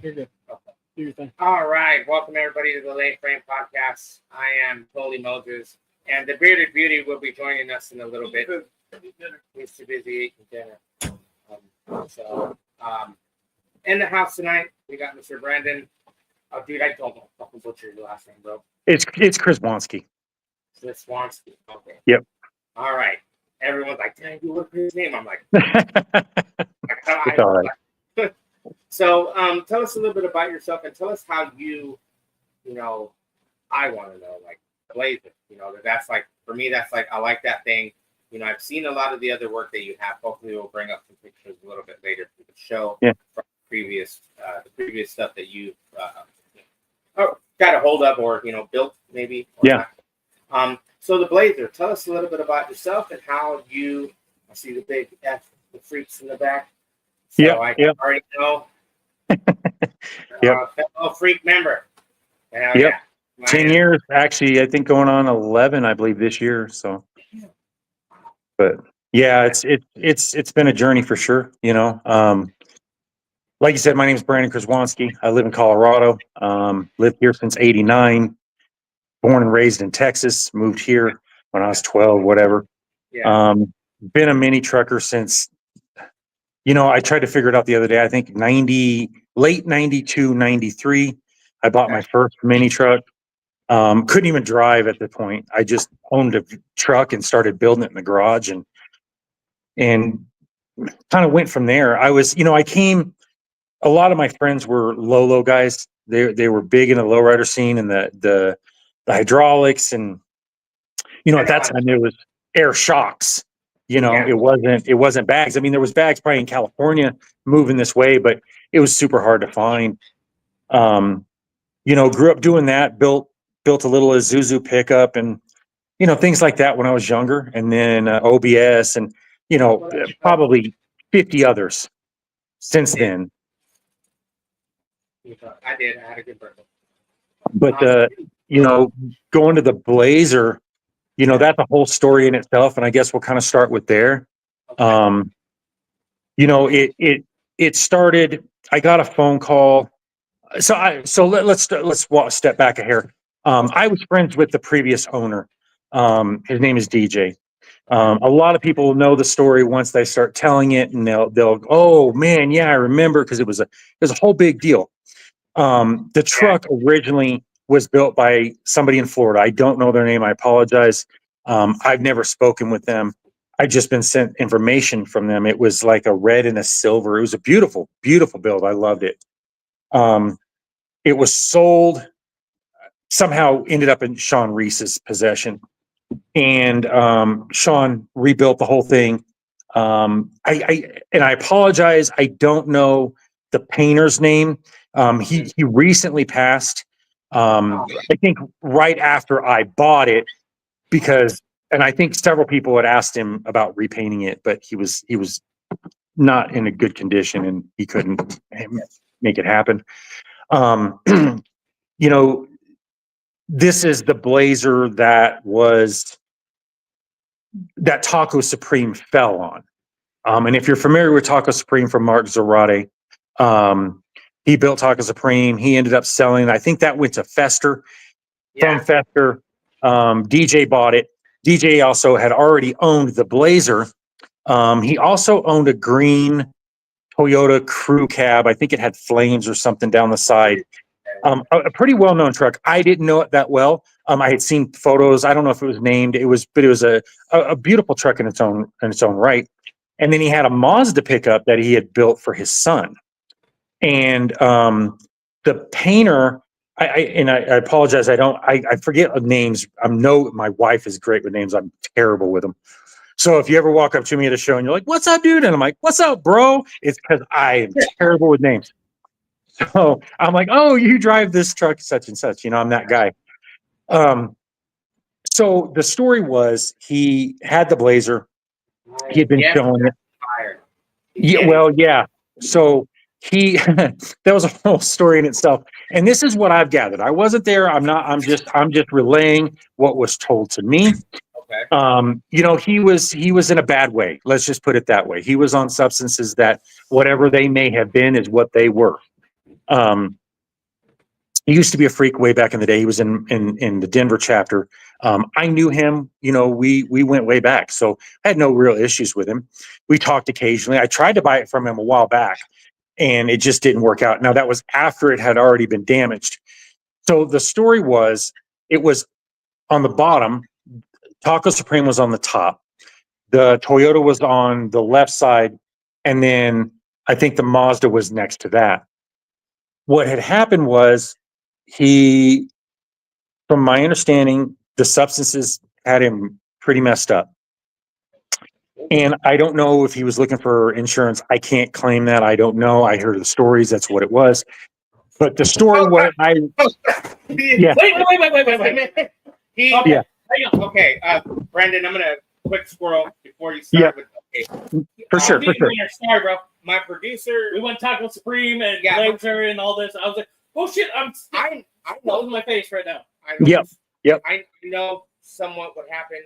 You're good. Okay. Do your thing. All right. Welcome, everybody, to the Late Frame Podcast. I am Coley Moses, and the Bearded Beauty will be joining us in a little bit. He's too busy eating dinner. In the house tonight, we got Mr. Brandon. Oh, dude, I don't know. Fucking butcher your last name, bro. It's Chris Wansky. Chris Wansky. Okay. Yep. All right. Everyone's like, dang, you look for his name. I'm like, It's all right. So, tell us a little bit about yourself and tell us how I want to know, like, Blazer. That's like, for me, that's like, I like that thing. I've seen a lot of the other work that you have. Hopefully, we'll bring up some pictures a little bit later for the show. Yeah. From the previous stuff that you've got a hold of or, built maybe. Or yeah. Not. So the Blazer, tell us a little bit about yourself and how I see the big F, the freaks in the back. So I already know. Fellow freak member. Yep. Yeah. 10 years, actually, I think going on 11, I believe this year. So, but yeah, it's been a journey for sure. Like you said, my name is Brandon Kraswanski. I live in Colorado. Lived here since '89. Born and raised in Texas. Moved here when I was 12, whatever. Yeah. Been a mini trucker since. I tried to figure it out the other day. I think late 92, 93. I bought my first mini truck. Couldn't even drive at the point. I just owned a truck and started building it in the garage and kind of went from there. I came. A lot of my friends were low guys. They were big in the lowrider scene and the hydraulics and at that time there was air shocks. It wasn't bags. I mean, there was bags probably in California moving this way, but it was super hard to find. Grew up doing that, built a little Isuzu pickup and things like that when I was younger, and then OBS and probably 50 others since then. I did. I had a good birthday. But going to the Blazer, that's a whole story in itself, and I guess we'll kind of start with there. Okay. It started. I got a phone call. Let's step back a hair. I was friends with the previous owner. His name is DJ. A lot of people know the story once they start telling it, and they'll oh man, yeah, I remember, because it was a whole big deal. The truck originally was built by somebody in Florida. I don't know their name. I apologize. I've never spoken with them. I've just been sent information from them. It was like a red and a silver. It was a beautiful, beautiful build. I loved it. It was sold, somehow ended up in Sean Reese's possession. And Sean rebuilt the whole thing. I apologize. I don't know the painter's name. He recently passed. I think right after I bought it, and I think several people had asked him about repainting it, but he was not in a good condition and he couldn't make it happen. This is the Blazer that Taco Supreme fell on. And if you're familiar with Taco Supreme from Mark Zarate, he built Taco Supreme. He ended up selling. I think that went to Fester. From Fester, DJ bought it. DJ also had already owned the Blazer. He also owned a green Toyota crew cab. I think it had flames or something down the side. A pretty well-known truck. I didn't know it that well. I had seen photos. I don't know if it was named. It was a beautiful truck in its own right. And then he had a Mazda pickup that he had built for his son. And the painter, I apologize. I forget names. My wife is great with names. I'm terrible with them. So if you ever walk up to me at a show and you're like, "What's up, dude?" and I'm like, "What's up, bro?" It's because I am terrible with names. So I'm like, "Oh, you drive this truck, such and such." I'm that guy. So the story was he had the Blazer. He had been showing it. Yeah, well, yeah. So that was a whole story in itself. And this is what I've gathered. I wasn't there. I'm just relaying what was told to me. Okay. He was in a bad way. Let's just put it that way. He was on substances that whatever they may have been is what they were. He used to be a freak way back in the day. He was in the Denver chapter. I knew him, we went way back. So I had no real issues with him. We talked occasionally. I tried to buy it from him a while back and it just didn't work out. Now that was after it had already been damaged. So the story was, it was on the bottom. Taco Supreme was on the top. The Toyota was on the left side. And then I think the Mazda was next to that. What had happened was from my understanding, the substances had him pretty messed up. And I don't know if he was looking for insurance. I can't claim that. I don't know. I heard the stories. That's what it was. But the story was, yeah. Wait. Yeah. Okay, Brendan, I'm gonna quick squirrel before you start with. Okay. For sure. Sorry, bro. My producer. We went Taco Supreme and Yeah. Blazer and all this. I was like, oh shit, I closing my face right now. Yep. I know somewhat what happened.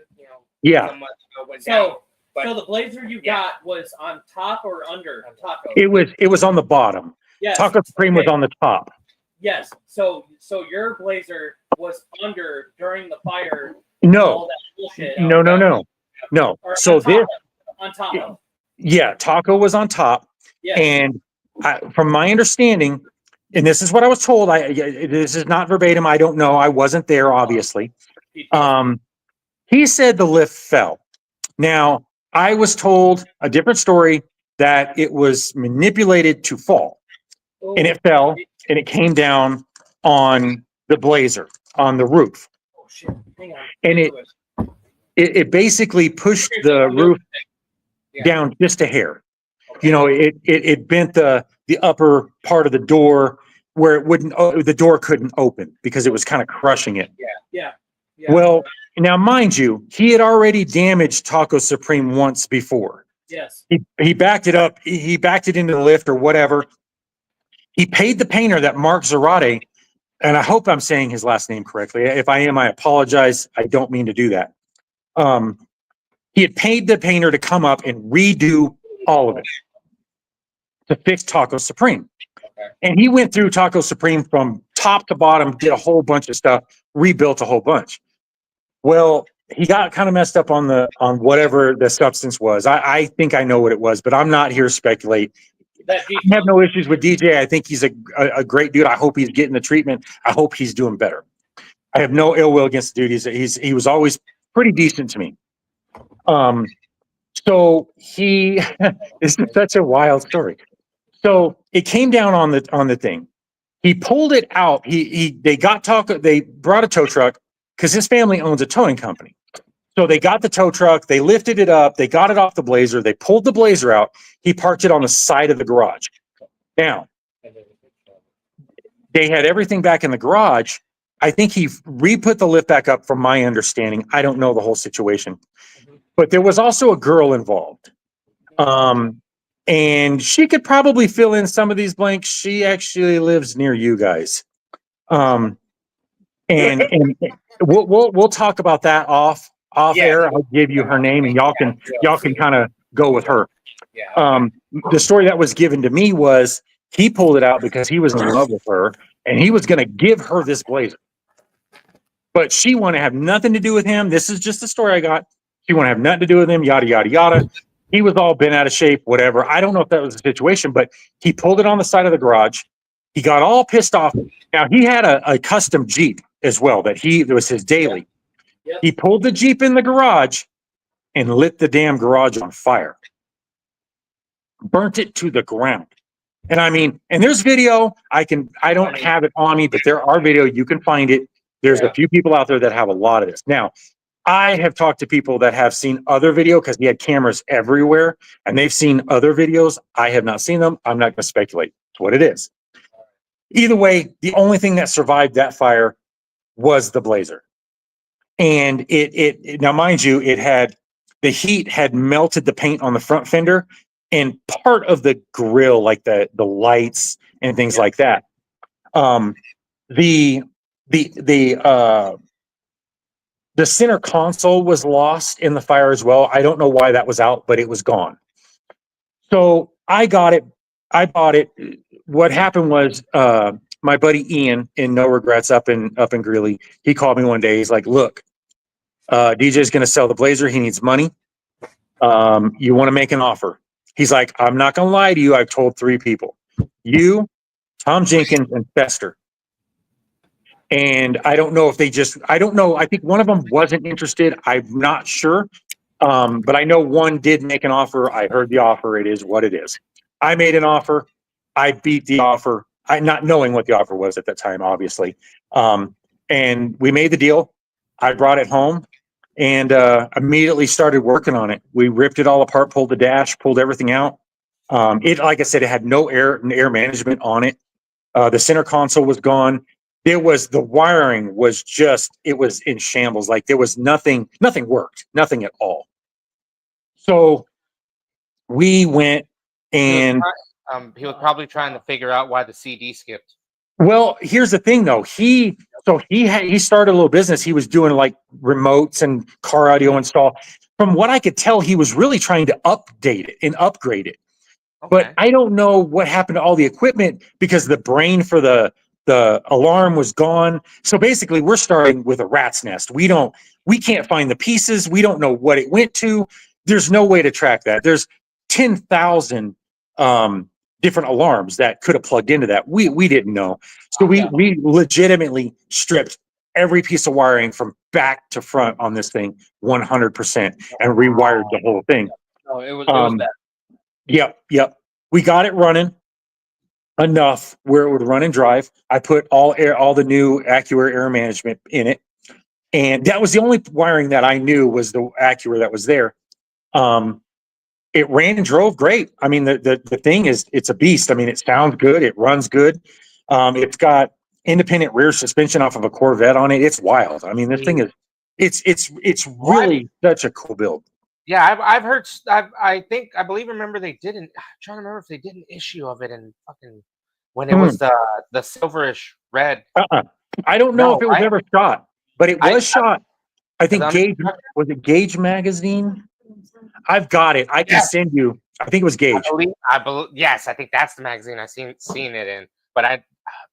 Yeah. Somewhat went So- down. But So the Blazer you got was on top or under Taco? It was on the bottom. Yes. Taco Supreme was Okay. on the top. Yes. So your Blazer was under during the fire. No, All that bullshit. no. Or So on top this, of- on top of. yeah, Taco was on top. Yes. And from my understanding, and this is what I was told, this is not verbatim. I don't know. I wasn't there, obviously. He said the lift fell. Now, I was told a different story, that it was manipulated to fall, and it fell, and it came down on the Blazer, on the roof. Oh shit. Hang on. And it basically pushed the roof Yeah. down just a hair. It bent the upper part of the door where it wouldn't, the door couldn't open because it was kind of crushing it. Yeah. Well, now mind you, he had already damaged Taco Supreme once before. Yes. He backed it up. He backed it into the lift or whatever. He paid the painter, that Mark Zarate, and I hope I'm saying his last name correctly. If I am, I apologize. I don't mean to do that. He had paid the painter to come up and redo all of it to fix Taco Supreme. Okay. And he went through Taco Supreme from top to bottom, did a whole bunch of stuff, rebuilt a whole bunch. Well, he got kind of messed up on whatever the substance was. I think I know what it was, but I'm not here to speculate. That I have no issues with DJ. I think he's a great dude. I hope he's getting the treatment. I hope he's doing better. I have no ill will against the dude. He was always pretty decent to me. So this is such a wild story. So it came down on the thing. He pulled it out. They brought a tow truck because his family owns a towing company. So they got the tow truck, they lifted it up, they got it off the Blazer, they pulled the Blazer out, he parked it on the side of the garage. Now, they had everything back in the garage. I think he re-put the lift back up from my understanding. I don't know the whole situation. But there was also a girl involved. And she could probably fill in some of these blanks. She actually lives near you guys. And we'll talk about that off air. I'll give you her name and y'all can kind of go with her. Yeah. The story that was given to me was he pulled it out because he was in love with her and he was going to give her this Blazer. But she wanted to have nothing to do with him. This is just the story I got. She wanted to have nothing to do with him, yada, yada, yada. He was all bent out of shape, whatever. I don't know if that was the situation, but he pulled it on the side of the garage. He got all pissed off. Now, he had a custom Jeep as well that was his daily. Yep. He pulled the Jeep in the garage and lit the damn garage on fire. Burnt it to the ground. And I mean, and there's video. I don't have it on me, but there are video. You can find it. There's a few people out there that have a lot of this. Now, I have talked to people that have seen other video because he had cameras everywhere and they've seen other videos. I have not seen them. I'm not going to speculate. It's what it is. Either way, the only thing that survived that fire was the Blazer. And now, mind you, the heat had melted the paint on the front fender and part of the grill, like the lights and things like that. The center console was lost in the fire as well. I don't know why that was out, but it was gone. So I got it I bought it. What happened was, my buddy Ian in No Regrets up in Greeley, he called me one day. He's like, look, DJ's going to sell the Blazer. He needs money. You want to make an offer. He's like, I'm not going to lie to you. I've told 3 people, you, Tom Jenkins, and Fester. And I don't know if I don't know. I think one of them wasn't interested. I'm not sure. But I know one did make an offer. I heard the offer. It is what it is. I made an offer. I beat the offer. I not knowing what the offer was at that time, obviously. And we made the deal. I brought it home and immediately started working on it. We ripped it all apart, pulled the dash, pulled everything out. Like I said, it had no air management on it. The center console was gone. The wiring was it was in shambles. Like there was nothing worked, nothing at all. So we went and he was probably trying to figure out why the CD skipped. well, here's the thing though. He started a little business. He was doing like remotes and car audio install. From what I could tell, he was really trying to update it and upgrade it. Okay. But I don't know what happened to all the equipment because the brain for the alarm was gone. So basically we're starting with a rat's nest. We can't find the pieces. We don't know what it went to. There's no way to track that. There's 10,000 different alarms that could have plugged into that. We didn't know. So we legitimately stripped every piece of wiring from back to front on this thing 100% and rewired the whole thing. No, it was bad. Yep. We got it running enough where it would run and drive. I put all the new Acura air management in it. And that was the only wiring that I knew was the Acura that was there. It ran and drove great. I mean, the thing it's a beast. I mean, it sounds good. It runs good. It's got independent rear suspension off of a Corvette on it. It's wild. I mean, this thing is, it's really such a cool build. Yeah, I've heard. I remember they didn't. I'm trying to remember if they did an issue of it in fucking when it was the silverish red. I don't know if it was ever shot, but it was shot. I think was it Gauge magazine? I've got it. I can send you. I think it was Gauge. I believe. Yes, I think that's the magazine I seen it in. But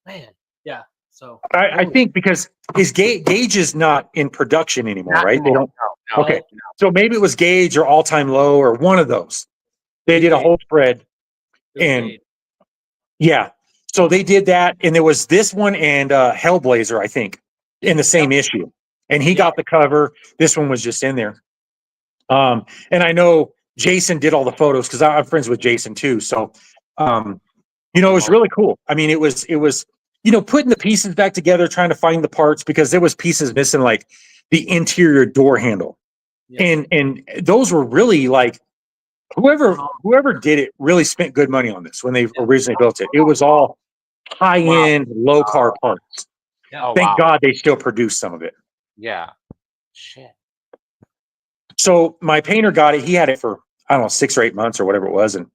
man. Yeah. So I think because Gauge is not in production anymore, right? They don't. No, okay. No. So maybe it was Gauge or All Time Low or one of those. They did a whole spread. And yeah. So they did that. And there was this one and Hellblazer, I think, in the same issue. And he got the cover. This one was just in there. And I know Jason did all the photos because I'm friends with Jason too. So it was really cool. I mean, it was putting the pieces back together, trying to find the parts because there was pieces missing, like the interior door handle. Yeah. And those were really like whoever did it really spent good money on this when they originally built it. It was all high-end, low car parts. Yeah. Thank God they still produce some of it. Yeah. Shit. So my painter got it. He had it for, I don't know, 6 or 8 months or whatever it was, and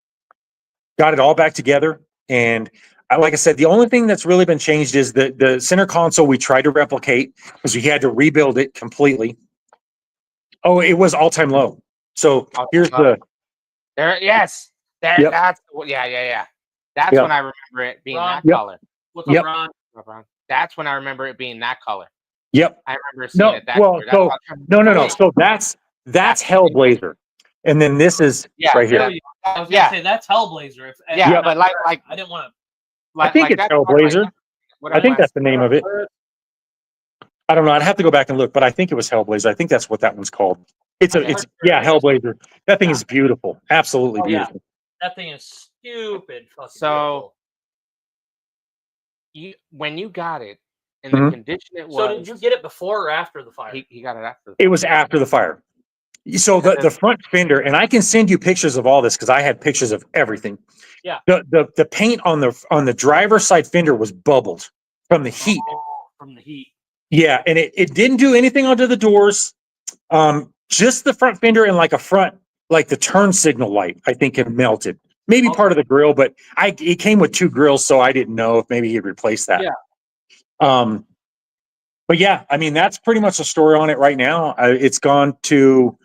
got it all back together. And like I said, the only thing that's really been changed is the center console we tried to replicate because we had to rebuild it completely. Oh, it was All Time Low. So here's the. There, yes. There, yep. That's when I remember it being that color. What's up, Ron? That's when I remember it being that color. Yep. I remember seeing it that color. No. So that's Hellblazer. And then this is right here. I was gonna say that's Hellblazer. But like I didn't want to. I think it's Hellblazer. I think that's the name of it. I don't know. I'd have to go back and look, but I think it was Hellblazer. I think that's what that one's called. It's Hellblazer. That thing is beautiful. Absolutely beautiful. Yeah. That thing is stupid. So when you got it in the condition it was. So did you get it before or after the fire? He got it after. It was after the fire. So the front fender, and I can send you pictures of all this because I had pictures of everything. Yeah. The paint on the driver's side fender was bubbled from the heat. From the heat. Yeah, and it didn't do anything onto the doors. Just the front fender and like the turn signal light, I think had melted. Maybe part of the grill, but it came with 2 grills, so I didn't know if maybe he'd replace that. Yeah. But yeah, I mean that's pretty much the story on it right now. It's gone to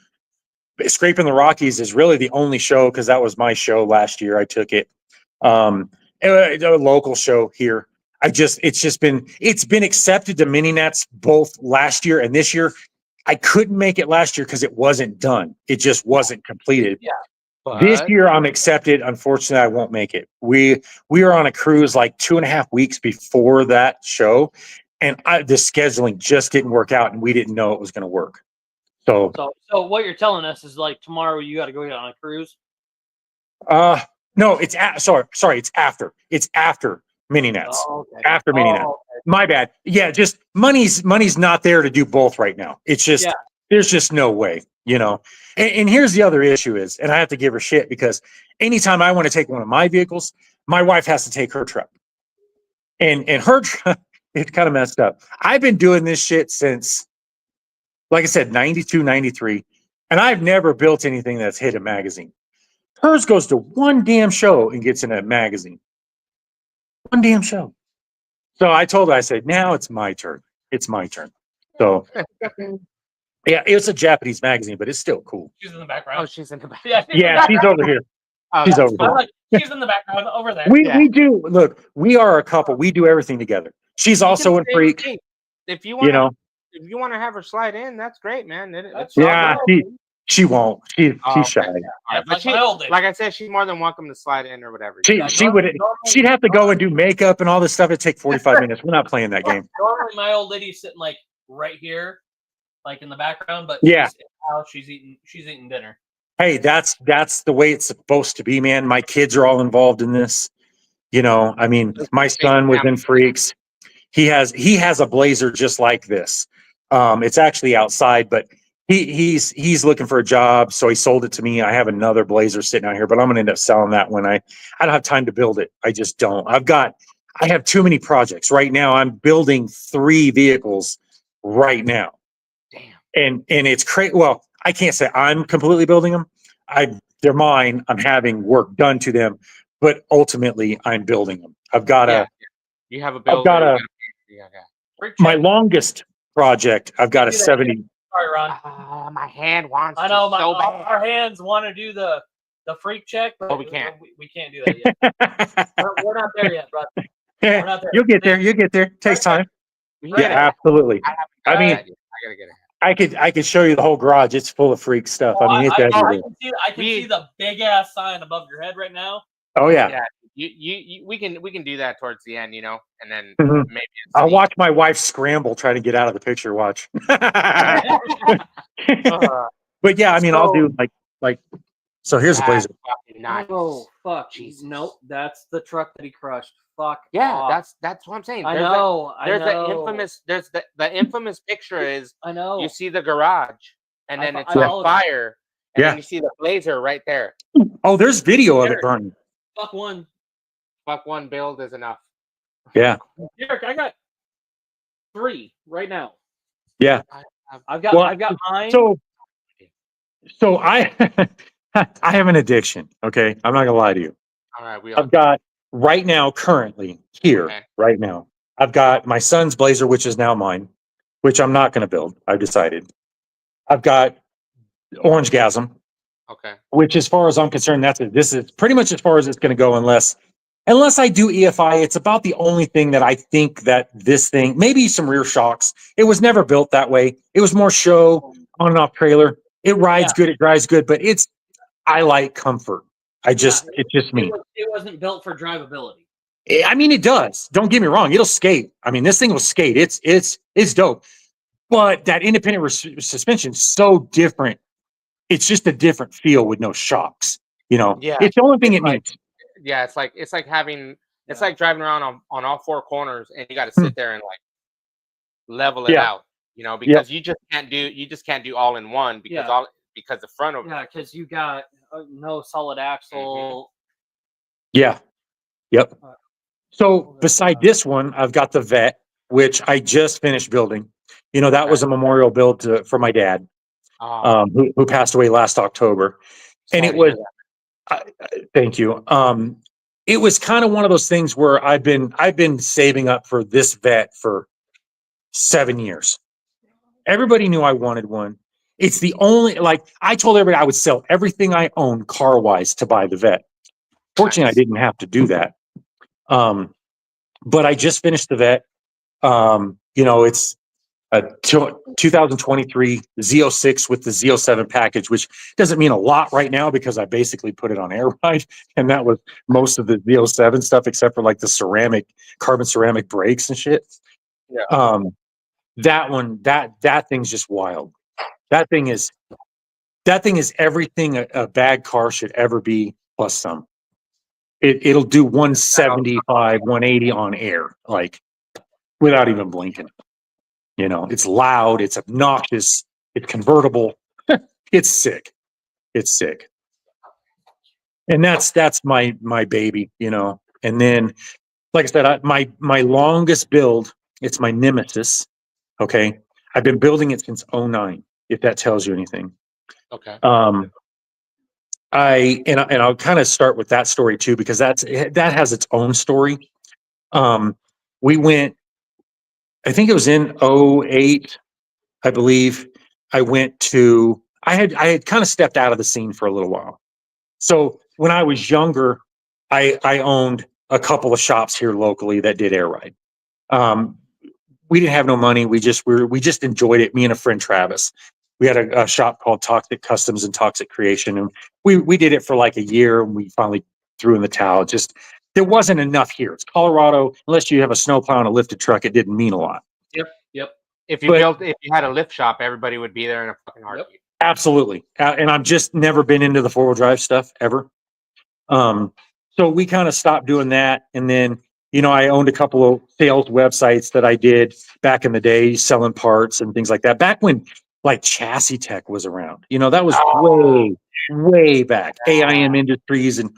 Scraping the Rockies is really the only show because that was my show last year. I took it. A local show here. It's been accepted to mini nets both last year and this year. I couldn't make it last year because it wasn't done. It just wasn't completed. Yeah. This year I'm accepted. Unfortunately, I won't make it. We were on a cruise like 2.5 weeks before that show, and the scheduling just didn't work out, and we didn't know it was going to work. So what you're telling us is like tomorrow you got to go get on a cruise. no, it's sorry, it's after mini nets. Oh, okay. After mini nets. Okay. My bad. Yeah, just money's not there to do both right now. It's just there's just no way, you know. And here's the other issue is, and I have to give her shit because anytime I want to take one of my vehicles, my wife has to take her truck. And her truck, it's kind of messed up. I've been doing this shit since, like I said, 92, 93, and I've never built anything that's hit a magazine. Hers goes to one damn show and gets in a magazine. One damn show. So I told her, I said, now it's my turn. It's my turn. So yeah, it's a Japanese magazine, but it's still cool. She's in the background. Oh, she's in the back. Yeah, she's over here. Oh, She's that's over fine. here. She's in the background over there. We do look, we are a couple. We do everything together. She's also in Freak, Hey, if you want, you know. if you want to have her slide in, that's great, man. Yeah, she won't. She's shy. Yeah, But she, my old days. like I said, she's more than welcome to slide in or whatever. She'd have to go and do makeup and all this stuff. It'd take 45 minutes. We're not playing that game. Normally, my old lady's sitting like right here, like in the background. But Yeah. she's eating dinner. Hey, that's the way it's supposed to be, man. My kids are all involved in this. You know, I mean, my son was in Freaks. He has a Blazer just like this. It's actually outside, but he's looking for a job, so he sold it to me. I have another Blazer sitting out here, but I'm gonna end up selling that when I don't have time to build it. I just don't. I have too many projects right now. I'm building 3 vehicles right now. Damn. And it's crazy. Well, I can't say I'm completely building them. They're mine. I'm having work done to them, but ultimately I'm building them. I've got You have a builder. my longest project. I've got a 70. Sorry, Ron. My hand wants. I know to so bad. our hands want to do the freak check, but we can't. We can't do that yet. we're not there yet, brother. We're not there. You'll get there. You'll get there. Takes time. Yeah, absolutely. I mean, I gotta get it. I could show you the whole garage. It's full of freak stuff. I mean, it's everywhere. I can see the big ass sign above your head right now. Oh yeah. You we can do that towards the end, you know, and then Mhm. maybe I'll watch my wife scramble trying to get out of the picture. Watch. But yeah, I mean, I'll do like. So here's a Blazer. Nice. Oh fuck! Jesus. Nope, that's the truck that he crushed. Fuck. Yeah, off. that's what I'm saying. I know. There's the infamous. There's the infamous picture is I know. you see the garage, and then it's I on fire, and Yeah. then you see the Blazer right there. Oh, there's video of it burning. Fuck one. Fuck one build is enough. Yeah. Derek, I got 3 right now. Yeah. I've got mine. So I I have an addiction. Okay, I'm not gonna lie to you. All right, we all I've got right now, currently here, Okay. right now. I've got my son's Blazer, which is now mine, which I'm not gonna build. I've decided. I've got Orange Gasm, okay. which, as far as I'm concerned, this is pretty much as far as it's gonna go, unless I do EFI. It's about the only thing that I think that this thing, maybe some rear shocks. It was never built that way. It was more show, on and off trailer. It rides good, it drives good, but I like comfort. It's just me. It wasn't built for drivability. I mean, it does. Don't get me wrong. It'll skate. I mean, this thing will skate. It's dope. But that independent suspension's so different. It's just a different feel with no shocks. You know, Yeah. it's the only thing it needs. Yeah, it's like like driving around on all 4 corners, and you got to sit there and like level it out. You know, because you just can't do all in one because the front of because you got no solid axle. Yeah. Yep. So beside this one, I've got the Vet, which I just finished building. You know, that was a memorial build for my dad, who passed away last October. And it was, thank you. It was kind of one of those things where I've been saving up for this Vet for 7 years. Everybody knew I wanted one. It's the only, like, I told everybody I would sell everything I own car-wise to buy the Vet. Fortunately, Nice. I didn't have to do that. But I just finished the vet. It's a 2023 Z06 with the Z07 package, which doesn't mean a lot right now because I basically put it on air ride, and that was most of the Z07 stuff except for like the carbon ceramic brakes and shit. Yeah. That thing's just wild. That thing is everything a bad car should ever be plus some. It'll do 175, 180 on air, like without even blinking. It's loud, it's obnoxious, it's convertible. It's sick. It's sick. And that's my baby, And then, like I said, my longest build, it's my Nemesis. Okay. I've been building it since 09, if that tells you anything. Okay. I'll kind of start with that story too, because that has its own story. We went, I think it was in 08, I believe. I had kind of stepped out of the scene for a little while. So when I was younger, I owned a couple of shops here locally that did air ride. We didn't have no money. We just enjoyed it. Me and a friend, Travis, we had a shop called Toxic Customs and Toxic Creation. And we did it for like a year, and we finally threw in the towel. There wasn't enough here. It's Colorado. Unless you have a snowplow and a lifted truck, it didn't mean a lot. Yep. If you had a lift shop, everybody would be there in a fucking heartbeat. Absolutely. And I've just never been into the 4-wheel drive stuff ever. So we kind of stopped doing that. And then, I owned a couple of sales websites that I did back in the day, selling parts and things like that. Back when like Chassis Tech was around, that was way back. AIM Industries and,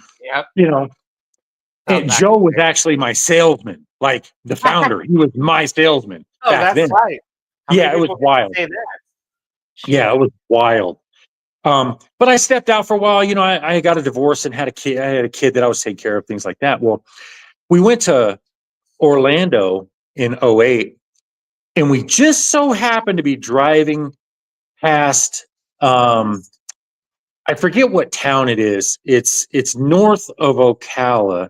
and Joe was actually my salesman, like the founder. He was my salesman. Oh, back that's then. right. Yeah, it was wild. Yeah, it was wild. But I stepped out for a while. I got a divorce and had a kid. I had a kid that I was taking care of, things like that. Well, we went to Orlando in 08, and we just so happened to be driving past. I forget what town it is. It's north of Ocala.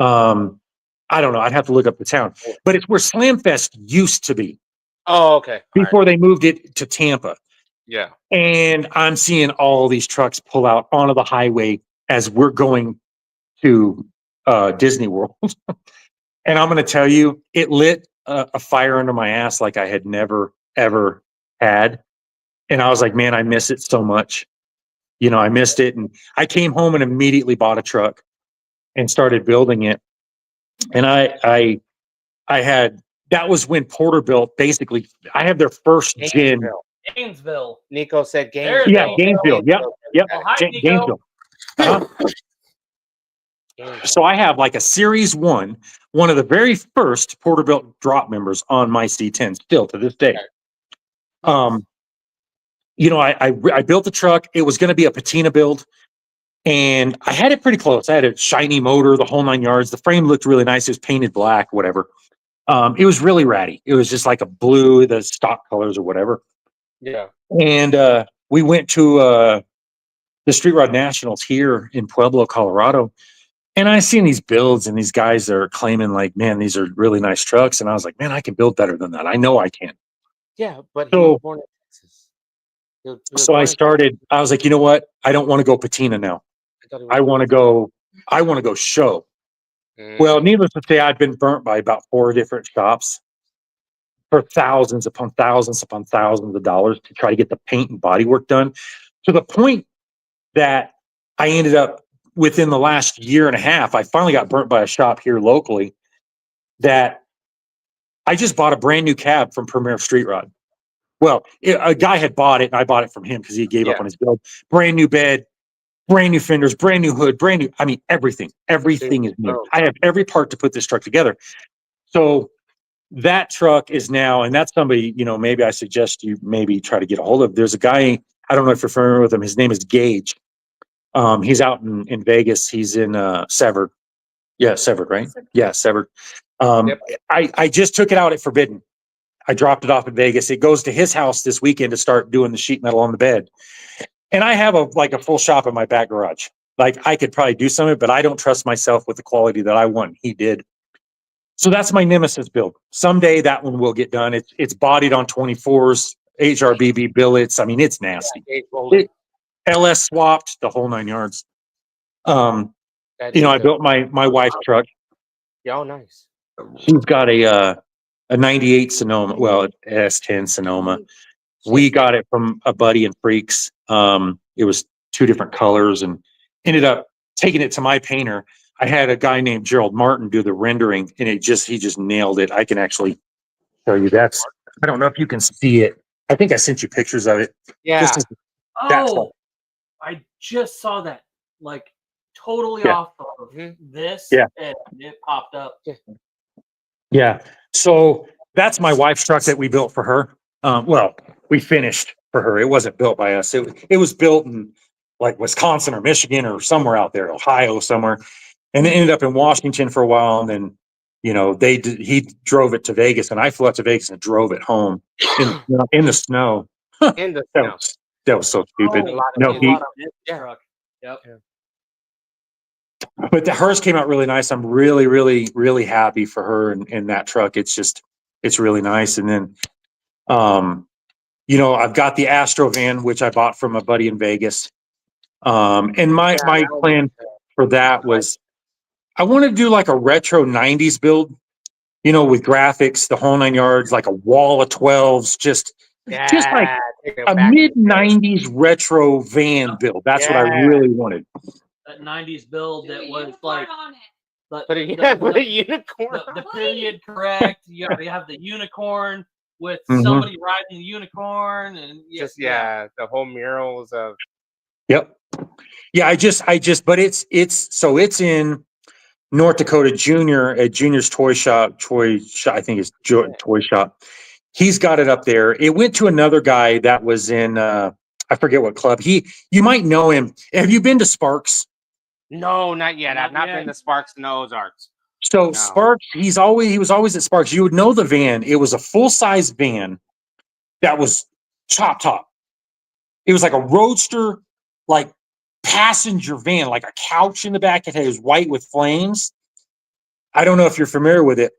I don't know. I'd have to look up the town, but it's where Slamfest used to be. Oh, okay. Before they moved it to Tampa. Yeah. And I'm seeing all these trucks pull out onto the highway as we're going to Disney World. And I'm going to tell you, it lit a fire under my ass like I had never, ever had. And I was like, man, I miss it so much. I missed it. And I came home and immediately bought a truck and started building it. And I had, that was when Porterbuilt basically, I had their first gen. Gainesville. Nico said There Gainesville. it Yeah, Gainesville. Yep. Oh, hi, Nico. Gainesville. So I have like a Series 1, one of the very first Porterbuilt drop members on my C10 still to this day. I built the truck. It was going to be a patina build, and I had it pretty close. I had a shiny motor, the whole 9 yards. The frame looked really nice. It was painted black, whatever. It was really ratty. It was just like a blue, the stock colors or whatever. Yeah. And we went to the Street Rod Nationals here in Pueblo, Colorado. And I seen these builds, and these guys are claiming like, man, these are really nice trucks. And I was like, man, I can build better than that. I know I can. Yeah, but So- he was born in Texas. So I started, I was like, you know what? I don't want to go patina now. I want to go show. Well, needless to say, I've been burnt by about 4 different shops for thousands upon thousands upon thousands of dollars to try to get the paint and body work done, to the point that I ended up, within the last year and a half, I finally got burnt by a shop here locally that I just bought a brand new cab from Premier Street Rod. Well, a guy had bought it, and I bought it from him because he gave up on his build. Brand new bed, brand new fenders, brand new hood, brand new. I mean, everything is new. I have every part to put this truck together. So that truck is now, and that's somebody, maybe I suggest you maybe try to get a hold of. There's a guy, I don't know if you're familiar with him. His name is Gage. He's out in Vegas. He's in Severed. Yeah, Severed, right? Yeah, Severed. I just took it out at Forbidden. I dropped it off in Vegas. It goes to his house this weekend to start doing the sheet metal on the bed. And I have a full shop in my back garage. Like I could probably do some of it, but I don't trust myself with the quality that I want. He did. So that's my Nemesis build. Someday that one will get done. It's bodied on 24s, HRBB billets. I mean, it's nasty. It- LS swapped the whole 9 yards. I built my wife's truck. Yeah, oh, nice. She's got a 98 Sonoma, well, S10 Sonoma. We got it from a buddy in Freaks. It was 2 different colors and ended up taking it to my painter. I had a guy named Gerald Martin do the rendering and he just nailed it. I can actually show you I don't know if you can see it. I think I sent you pictures of it. Yeah. This is that Oh, I just saw that. Like totally Yeah. off of this. Yeah. And it popped up. Yeah. So that's my wife's truck that we built for her. Well, we finished for her. It wasn't built by us. It was built in like Wisconsin or Michigan or somewhere out there, Ohio somewhere. And it ended up in Washington for a while. And then, he drove it to Vegas and I flew out to Vegas and drove it home in the snow. In the That snow. was so stupid. Oh, No a heat. lot of this Yeah. truck. Yep. But hers came out really nice. I'm really, really, really happy for her and that truck. It's really nice. And then, I've got the Astro van, which I bought from a buddy in Vegas. And my plan for that was I want to do like a retro 90s build, with graphics, the whole 9 yards, like a wall of 12s, just like a mid 90s retro van build. That's what I really wanted. That 90s build that was like Put a unicorn. the period correct. You have the unicorn with Mhm. somebody riding the unicorn and The whole murals of. Yep. Yeah, but it's in North Dakota Junior at Junior's Toy Shop, I think it's Toy Shop. He's got it up there. It went to another guy that was in, I forget what club. You might know him. Have you been to Sparks? No, not yet. I've not Not been yet. to Sparks and Ozarks. So No. Sparks, he was always at Sparks. You would know the van. It was a full-size van that was chop top. It was like a roadster, like passenger van, like a couch in the back. It was white with flames. I don't know if you're familiar with it.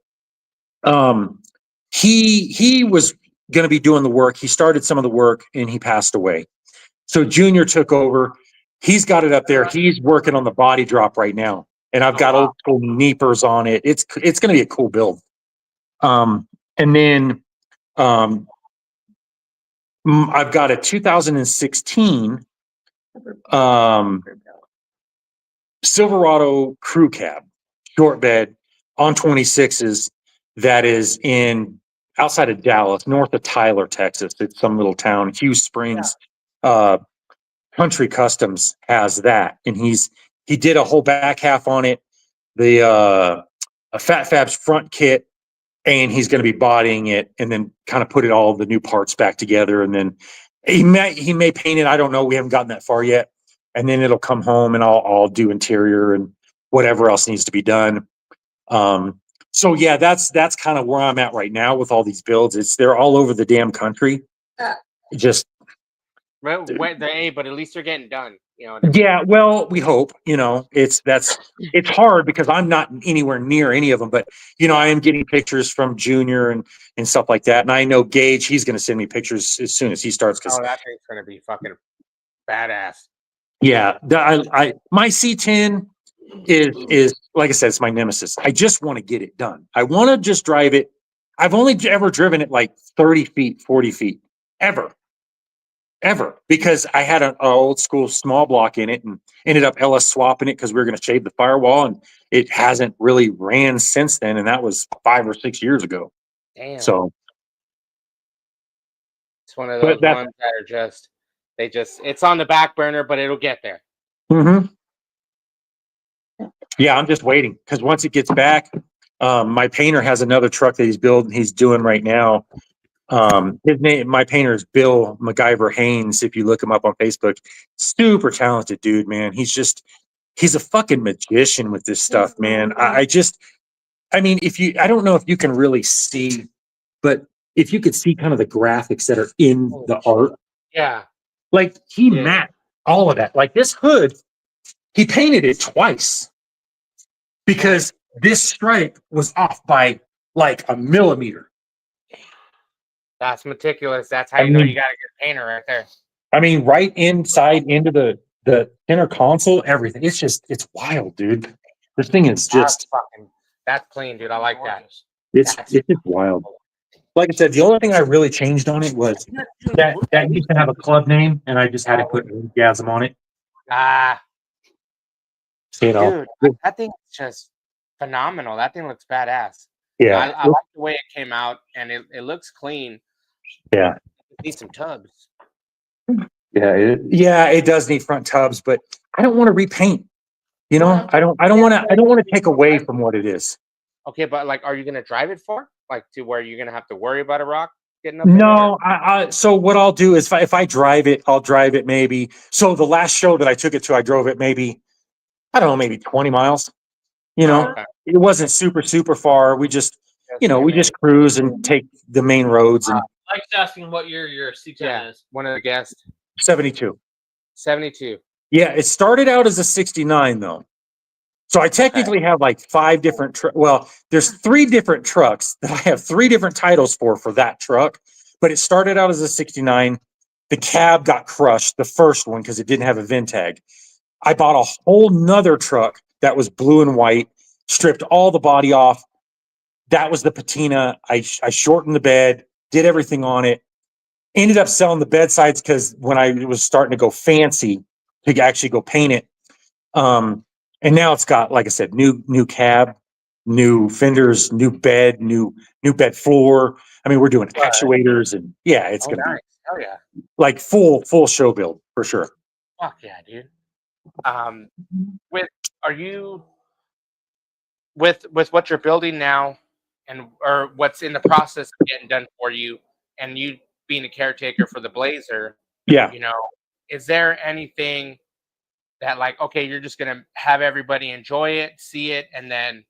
He was going to be doing the work. He started some of the work and he passed away. So Junior took over. He's got it up there. He's working on the body drop right now. And I've got old school Neepers on it. It's going to be a cool build. And then I've got a 2016 Silverado crew cab, short bed on 26s that is in outside of Dallas, north of Tyler, Texas. It's some little town, Hughes Springs. Country Customs has that, and he did a whole back half on it, a Fat Fab's front kit, and he's going to be bodying it and then kind of put it all the new parts back together, and then he may paint it. I don't know. We haven't gotten that far yet. And then it'll come home and I'll do interior and whatever else needs to be done. So yeah, that's kind of where I'm at right now with all these builds. They're all over the damn country. Just But at least they're getting done. yeah, well, we hope, it's hard because I'm not anywhere near any of them, but I am getting pictures from Junior and stuff like that. And I know Gage, he's going to send me pictures as soon as he starts. Oh, that thing's going to be fucking badass. Yeah, my C10 is like I said, it's my nemesis. I just want to get it done. I want to just drive it. I've only ever driven it like 30 feet, 40 feet, ever, because I had an old school small block in it and ended up LS swapping it because we were going to shave the firewall, and it hasn't really ran since then. And that was 5 or 6 years ago. Damn. So it's one of those ones that are it's on the back burner, but it'll get there. Mm-hmm. Yeah, I'm just waiting because once it gets back, my painter has another truck that he's doing right now. My painter is Bill MacGyver Haynes. If you look him up on Facebook, super talented dude, man. He's a fucking magician with this stuff, man. I mean, I don't know if you can really see, but if you could see kind of the graphics that are in the art. Yeah. Like he mapped all of that. Like this hood he painted it twice because this stripe was off by like a millimeter. That's meticulous. That's how I you know mean- you got a good painter right there. I mean, right inside into the center console, everything. It's wild, dude. This thing is just, That's clean, dude. I like that. it's just wild. Like I said, the only thing I really changed on it was that used to have a club name, and I just had to put Orgasm on it. Ah, You know, dude, that thing's just phenomenal. That thing looks badass. yeah, I like the way it came out, and it looks clean. yeah, It needs some tubs. yeah. It does need front tubs, but I don't want to repaint. You know, I don't want to take away from what it is. Okay, but like, are you gonna drive it for like to where you're gonna have to worry about a rock getting up? in it, No, or- so what I'll do is if I drive it, I'll drive it maybe. So the last show that I took it to, I drove it maybe, I don't know, maybe 20 miles. You know, Okay. it wasn't super far. We just, we just cruise and take the main roads and Mike's asking what your C10 Yeah. is. One of the guests, 72. 72. Yeah, it started out as a 69 though. So I technically have like 5 different, well, there's 3 different trucks that I have 3 different titles for that truck, but it started out as a 69. The cab got crushed, the first one, because it didn't have a VIN tag. I bought a whole nother truck that was blue and white, stripped all the body off. That was the patina. I shortened the bed, did everything on it. Ended up selling the bedsides because when I was starting to go fancy to actually go paint it. And now it's got, like I said, new cab, new fenders, new bed, new bed floor. I mean, we're doing actuators and yeah, it's gonna Nice. Oh yeah. be like full show build for sure. Fuck yeah, dude. Are you with what you're building now, and or what's in the process of getting done for you, and you being a caretaker for the Blazer? Yeah. You know, is there anything that like, okay, you're just gonna have everybody enjoy it, see it, and then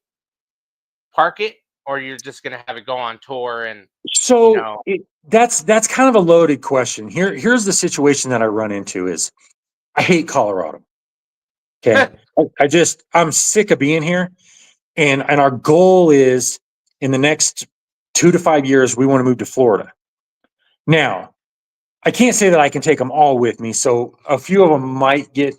park it, or you're just gonna have it go on tour and So that's kind of a loaded question. Here's the situation that I run into is I hate Colorado. Okay. I'm sick of being here. And our goal is in the next 2 to 5 years, we want to move to Florida. Now, I can't say that I can take them all with me. So a few of them might get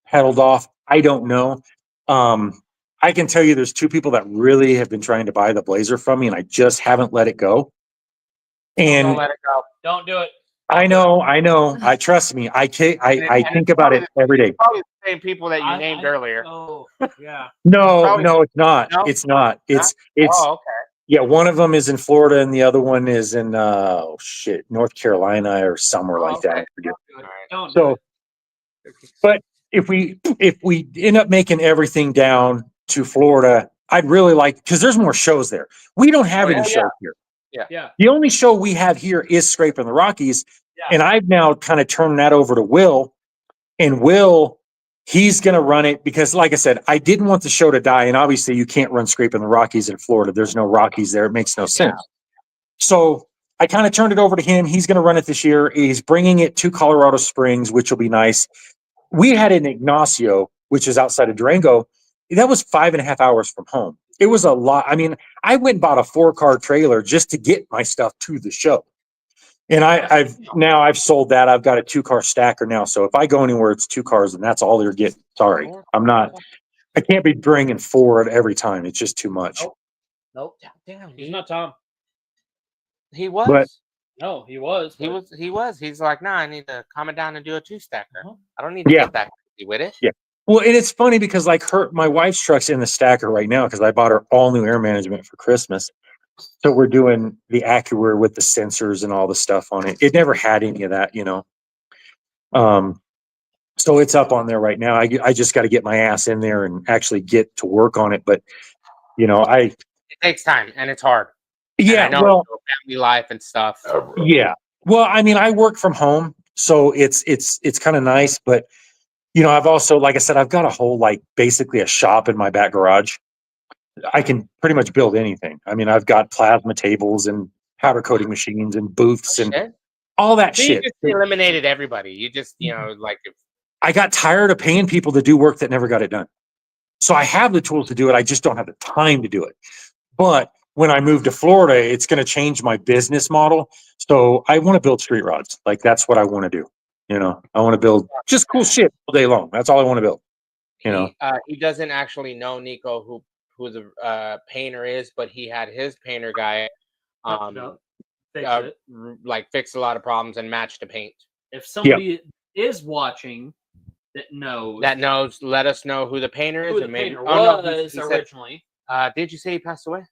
pedaled off. I don't know. I can tell you there's 2 people that really have been trying to buy the Blazer from me and I just haven't let it go. don't And let it go. Don't do it. I know. I trust me. I think about it every day. Probably the same people that you named earlier. Oh, yeah. No, Probably- no, it's not. No? It's not. It's Oh, okay. yeah. One of them is in Florida and the other one is in North Carolina or somewhere like that. I forget. Don't do So, it. but if we end up making everything down to Florida, I'd really like because there's more shows there. We don't have any shows here. Yeah. The only show we have here is Scraping the Rockies, Yeah. and I've now kind of turned that over to Will. And Will, he's going to run it because, like I said, I didn't want the show to die. And obviously, you can't run Scraping the Rockies in Florida. There's no Rockies there. It makes no sense. So I kind of turned it over to him. He's going to run it this year. He's bringing it to Colorado Springs, which will be nice. We had an Ignacio, which is outside of Durango. That was 5.5 hours from home. It was a lot. I mean, I went and bought a 4-car trailer just to get my stuff to the show. And I've sold that. I've got a 2-car stacker now. So if I go anywhere, it's 2 cars and that's all they're getting. Sorry. I can't be bringing 4 every time. It's just too much. Nope. Damn, He's not Tom. he was. But- No, he was. He but- was. He's like, nah, I need to calm it down and do a 2-stacker. Uh-huh. I don't need to Yeah. get that crazy with it. Yeah. Well, and it's funny because like my wife's truck's in the stacker right now because I bought her all new air management for Christmas. So we're doing the AccuAir with the sensors and all the stuff on it. It never had any of that, So it's up on there right now. I just got to get my ass in there and actually get to work on it. But It takes time and it's hard. And I know well, family life and stuff. yeah. Well, I mean, I work from home, so it's kind of nice. But I've also, like I said, I've got a whole basically a shop in my back garage. I can pretty much build anything. I mean, I've got plasma tables and powder coating machines and booths and Shit. all that So you shit. just eliminated everybody. You just, like if I got tired of paying people to do work that never got it done. So I have the tools to do it. I just don't have the time to do it. But when I move to Florida, it's going to change my business model. So I want to build street rods. Like that's what I want to do. You know, I want to build just cool shit all day long. That's all I want to build. You know, He doesn't actually know, Nico, who the painter is, but he had his painter guy Fix uh, it. like fix a lot of problems and match the paint. If somebody is watching that knows, let us know who the painter is. who the and maybe painter no, was he said, originally. did you say he passed away?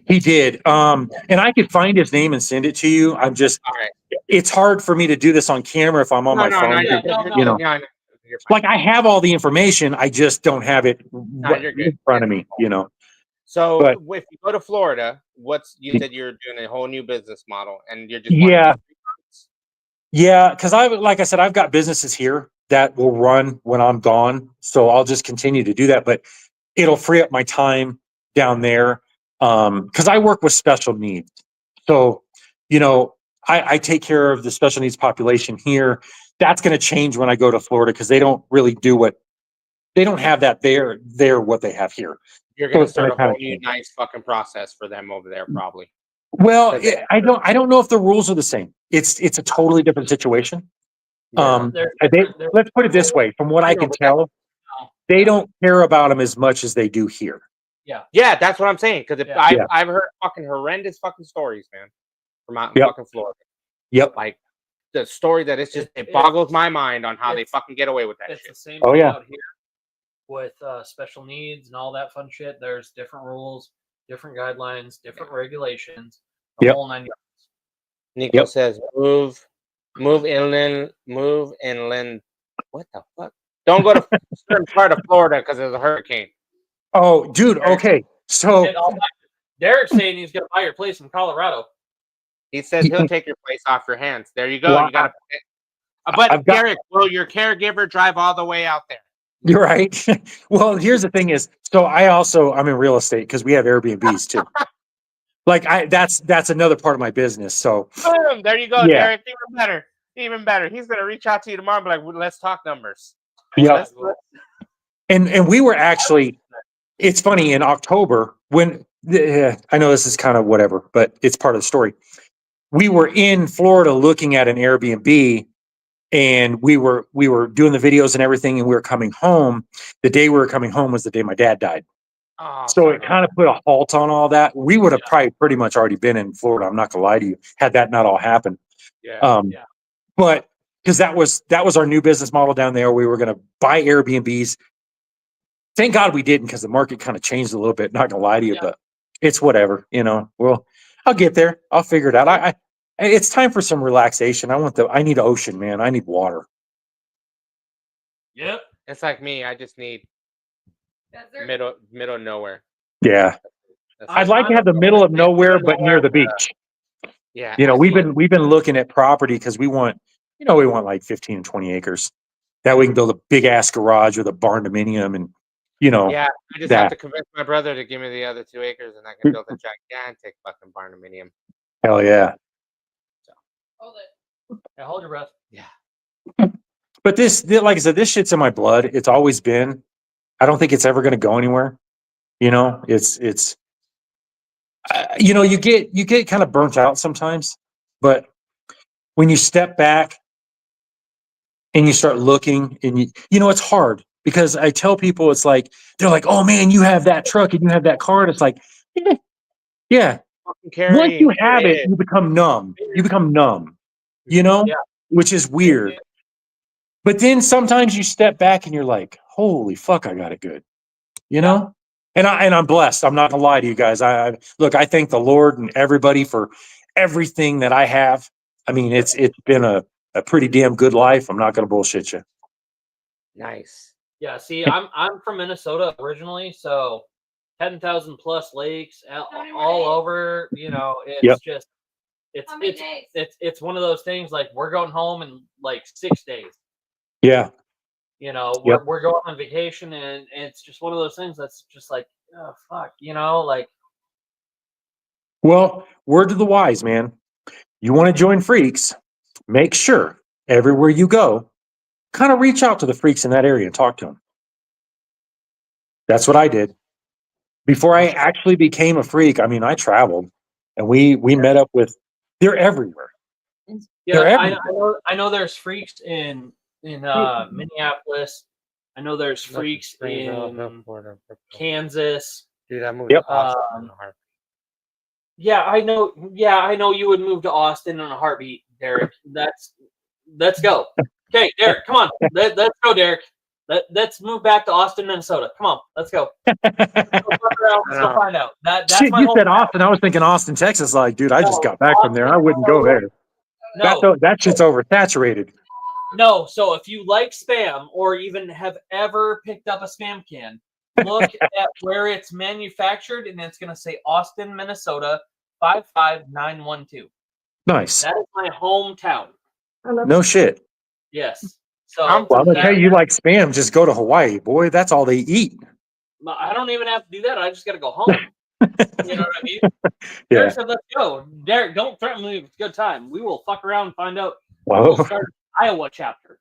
he did. And I could find his name and send it to you. I'm just, All right. it's hard for me to do this on camera if I'm on my phone. You know, You're fine. like I have all the information. I just don't have it you're good. in front of me, you know. So But- if you go to Florida, you said you're doing a whole new business model and you're just Yeah. Yeah, because like I said, I've got businesses here that will run when I'm gone. So I'll just continue to do that, but it'll free up my time down there. Because I work with special needs. So, you know, I take care of the special needs population here. That's going to change when I go to Florida because they don't really they don't have that there what they have here. You're gonna So start a kinda whole new nice fucking process for them over there, probably. Well, I don't know if the rules are the same. It's a totally different situation. Let's put it this way, from what I can tell, they don't care about them as much as they do here. Yeah, that's what I'm saying. Because Yeah. I've heard fucking horrendous fucking stories, man, from out in Yep. fucking Florida. Yep. Like the story that it boggles my mind on how they fucking get away with that It's shit. the same Oh, thing yeah. out here with special needs and all that fun shit. There's different rules, different guidelines, different regulations. The Yep. whole 9 yards. Nico Yep. says, move inland. What the fuck? Don't go to certain part of Florida because there's a hurricane. Oh, dude. Okay. So And Derek's saying he's going to buy your place in Colorado. He says he'll take your place off your hands. There you go. Well, You got to. But I've got- Derek, will your caregiver drive all the way out there? you're right. Well, here's the thing is, so I'm in real estate because we have Airbnbs too. Like that's another part of my business. So Boom, there you go, Yeah. Derek. Even better. He's gonna reach out to you tomorrow and be like, let's talk numbers. yeah. And we were actually, it's funny, in October when I know this is kind of whatever, but it's part of the story. We were in Florida looking at an Airbnb and we were doing the videos and everything, and we were coming home. The day we were coming home was the day my dad died. Oh, So it kind of put a halt on all that. We would have probably pretty much already been in Florida. I'm not gonna lie to you, had that not all happened. yeah. But because that was our new business model down there. We were gonna buy Airbnbs. Thank God we didn't, because the market kind of changed a little bit. Not gonna lie to you, but it's whatever, you know. Well, I'll get there. I'll figure it out. It's time for some relaxation. I need ocean, man. I need water. Yep. It's like me. I just need middle of nowhere. Yeah. I'd like to have the middle of nowhere, but near the beach. Yeah. You know, we've been looking at property because we want like 15 and 20 acres. That we can build a big ass garage with a barn dominium and, you know. Yeah, I just have to convince my brother to give me the other 2 acres and I can build a gigantic fucking barn dominium. Hell yeah. Hold it. Yeah, hold your breath. Yeah. But like I said, this shit's in my blood. It's always been. I don't think it's ever going to go anywhere. You know, it's you know, you get kind of burnt out sometimes, but when you step back and you start looking and you know, it's hard because I tell people, it's like, they're like, oh man, you have that truck and you have that car. And it's like, yeah. Once you have it, you become numb. You know, which is weird. But then sometimes you step back and you're like, holy fuck, I got it good. You know? And I'm blessed. I'm not gonna lie to you guys. I thank the Lord and everybody for everything that I have. I mean, it's been a pretty damn good life. I'm not gonna bullshit you. Nice. Yeah, see, I'm from Minnesota originally, so 10,000 plus lakes all over. You know, it's just it's one of those things. Like, we're going home in like 6 days. Yeah. You know, we're going on vacation, and it's just one of those things that's just like, oh fuck, you know, like. Well, word to the wise, man. You want to join Freaks? Make sure everywhere you go, kind of reach out to the freaks in that area and talk to them. That's what I did. Before I actually became a freak, I mean, I traveled and we met up with, they're everywhere. Yeah, They're I know there's freaks in Minneapolis. I know there's freaks in Kansas. Dude, I moved Yep. to Austin in a heartbeat. Yeah, I know. Yeah, I know you would move to Austin in a heartbeat, Derek. Let's go. Okay, Derek, come on. Let's go, Derek. Let's move back to Austin, Minnesota. Come on, let's go. Let's go find out. That's Shit, my you home said town. Austin. I was thinking Austin, Texas. Like, dude, I just No, got back from there. I wouldn't go there. No, That shit's oversaturated. no. So if you like spam or even have ever picked up a spam can, look at where it's manufactured, and it's going to say Austin, Minnesota 55912. Nice. That is my hometown. No shit. Yes. So I'm Well, I'm gonna that- tell you, you like spam, just go to Hawaii, boy. That's all they eat. I don't even have to do that. I just got to go home. You know what I mean? Yeah. Derek said, "Let's go." Derek, don't threaten me. It's a good time. We will fuck around and find out. Well, We'll start an Iowa chapter.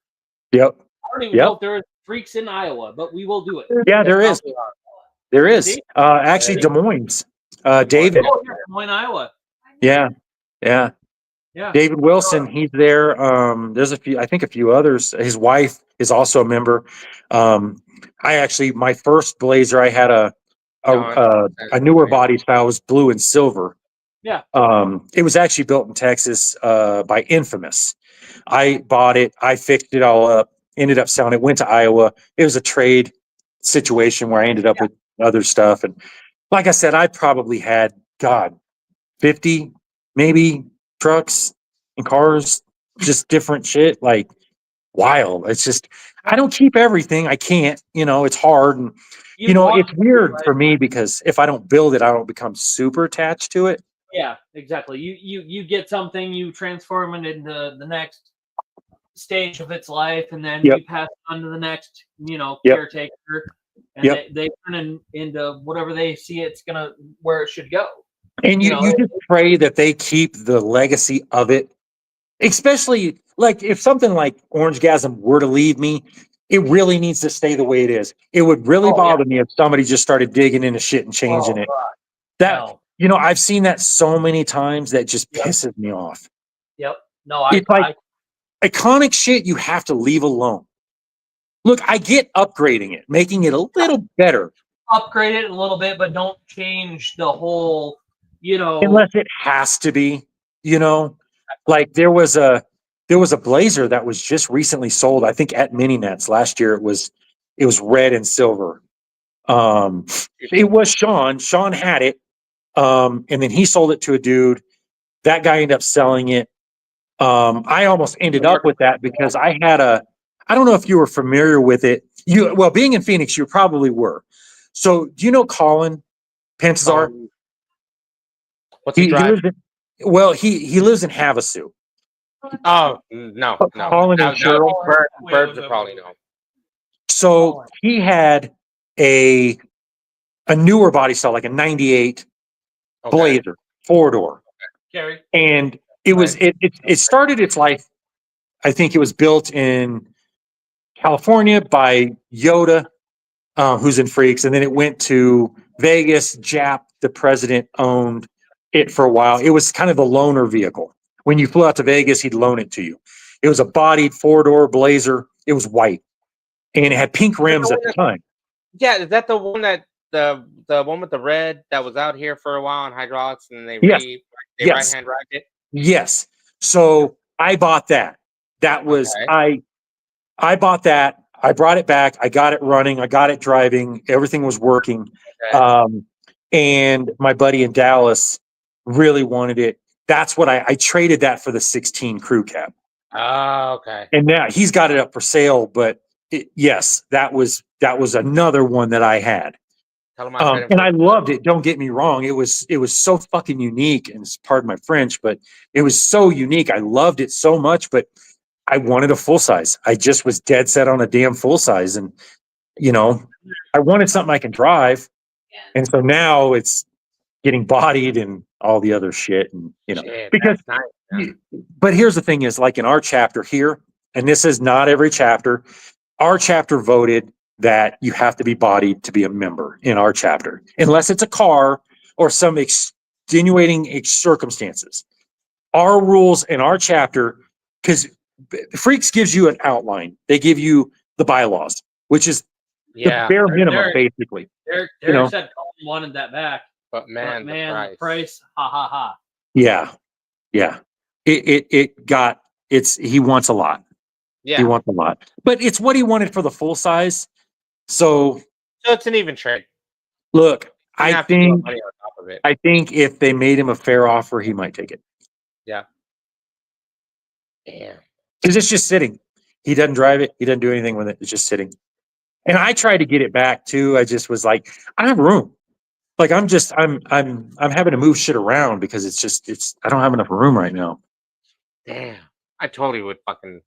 yep. I don't even know if there are freaks in Iowa, but we will do it. Yeah, there is. Probably are. There is. Actually, Des Moines. David. Oh, yeah, Des Moines, Iowa. Yeah. Yeah. Yeah. David Wilson, he's there. There's a few others. His wife is also a member. My first Blazer, I had a newer body style, was blue and silver. Yeah. It was actually built in Texas by Infamous. I bought it. I fixed it all up. Ended up selling it. Went to Iowa. It was a trade situation where I ended up with other stuff. And like I said, I probably had 50 maybe trucks and cars, just different shit. Like wild. It's just I don't keep everything. I can't. It's hard. And it's weird for me because if I don't build it, I don't become super attached to it. Yeah, exactly. You get something, you transform it into the next stage of its life, and then you pass it on to the next, caretaker, and they turn into whatever they see it's gonna where it should go. And you just pray that they keep the legacy of it, especially like if something like Orange Gasm were to leave me, it really needs to stay the way it is. It would really bother me if somebody just started digging into shit and changing it. God. I've seen that so many times that just pisses me off. Yep. No, It's like iconic shit you have to leave alone. Look, I get upgrading it, making it a little better. Upgrade it a little bit, but don't change the whole, Unless it has to be, like there was a Blazer that was just recently sold, I think at Mini Nets last year. It was red and silver. It was Sean. Sean had it. And then he sold it to a dude. That guy ended up selling it. I almost ended up with that because I don't know if you were familiar with it. Being in Phoenix, you probably were. So do you know Colin Pensar? What's he drive? He lives in Havasu. Oh, no. Colin and Cheryl. Birds are probably no. So he had a newer body style, like a 98 Blazer, 4-door. Carry. And it started its life, I think it was built in California by Yoda, who's in Freaks, and then it went to Vegas. Jap, the president, owned it for a while. It was kind of the loaner vehicle. When you flew out to Vegas, he'd loan it to you. It was a bodied 4-door Blazer. It was white, and it had pink rims at the time. Yeah, is that the one that the one with the red that was out here for a while on hydraulics, and they right-hand drive it? Yes. So I bought that. That was I bought that. I brought it back. I got it running. I got it driving. Everything was working. Okay. And my buddy in Dallas really wanted it. That's what I traded that for the 16 crew cab. Oh, okay. And now he's got it up for sale. But yes, that was another one that I had. Tell him I And I loved it. Don't get me wrong. It was so fucking unique, and pardon my French, but it was so unique. I loved it so much, but I wanted a full size. I just was dead set on a damn full size. And, I wanted something I can drive. And so now it's getting bodied and all the other shit. And, Shit, because, that's nice, but here's the thing is, like in our chapter here, and this is not every chapter. Our chapter voted that you have to be bodied to be a member in our chapter, unless it's a car or some extenuating circumstances. Our rules in our chapter, because Freaks gives you an outline. They give you the bylaws, which is the bare minimum, Derek- basically. Derek know. said Colton wanted that back. But man, But the the price. price, ha ha ha. Yeah. Yeah. He wants a lot. He Yeah. wants a lot. But it's what he wanted for the full size. So So it's an even trade. look, You I have to throw think money on top of it. I think if they made him a fair offer, he might take it. Damn. Because it's just sitting. He doesn't drive it. He doesn't do anything with it. It's just sitting. And I tried to get it back too. I just was like, I don't have room. Like I'm having to move shit around because I don't have enough room right now. Damn. I totally would fucking.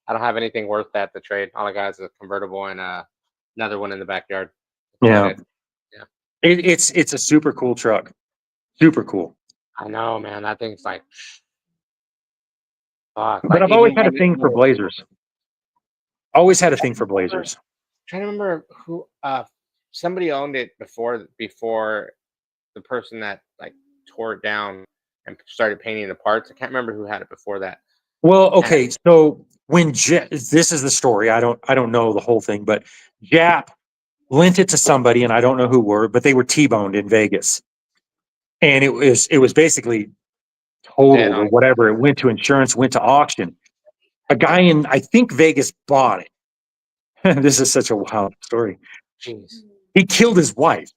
I don't have anything worth that to trade. All I got is a convertible and another one in the backyard. Yeah. Yeah. It's a super cool truck. Super cool. I know, man. That thing's like. Fuck. But I've always had a thing for Blazers. Always had a thing for Blazers. Trying to remember who somebody owned it before the person that like tore it down and started painting the parts. I can't remember who had it before that. Well, okay, so when this is the story. I don't know the whole thing, but Jap lent it to somebody, and I don't know who were, but they were T-boned in Vegas, and it was basically totaled or whatever. It went to insurance, went to auction. A guy in, I think, Vegas bought it. This is such a wild story. Jeez. He killed his wife.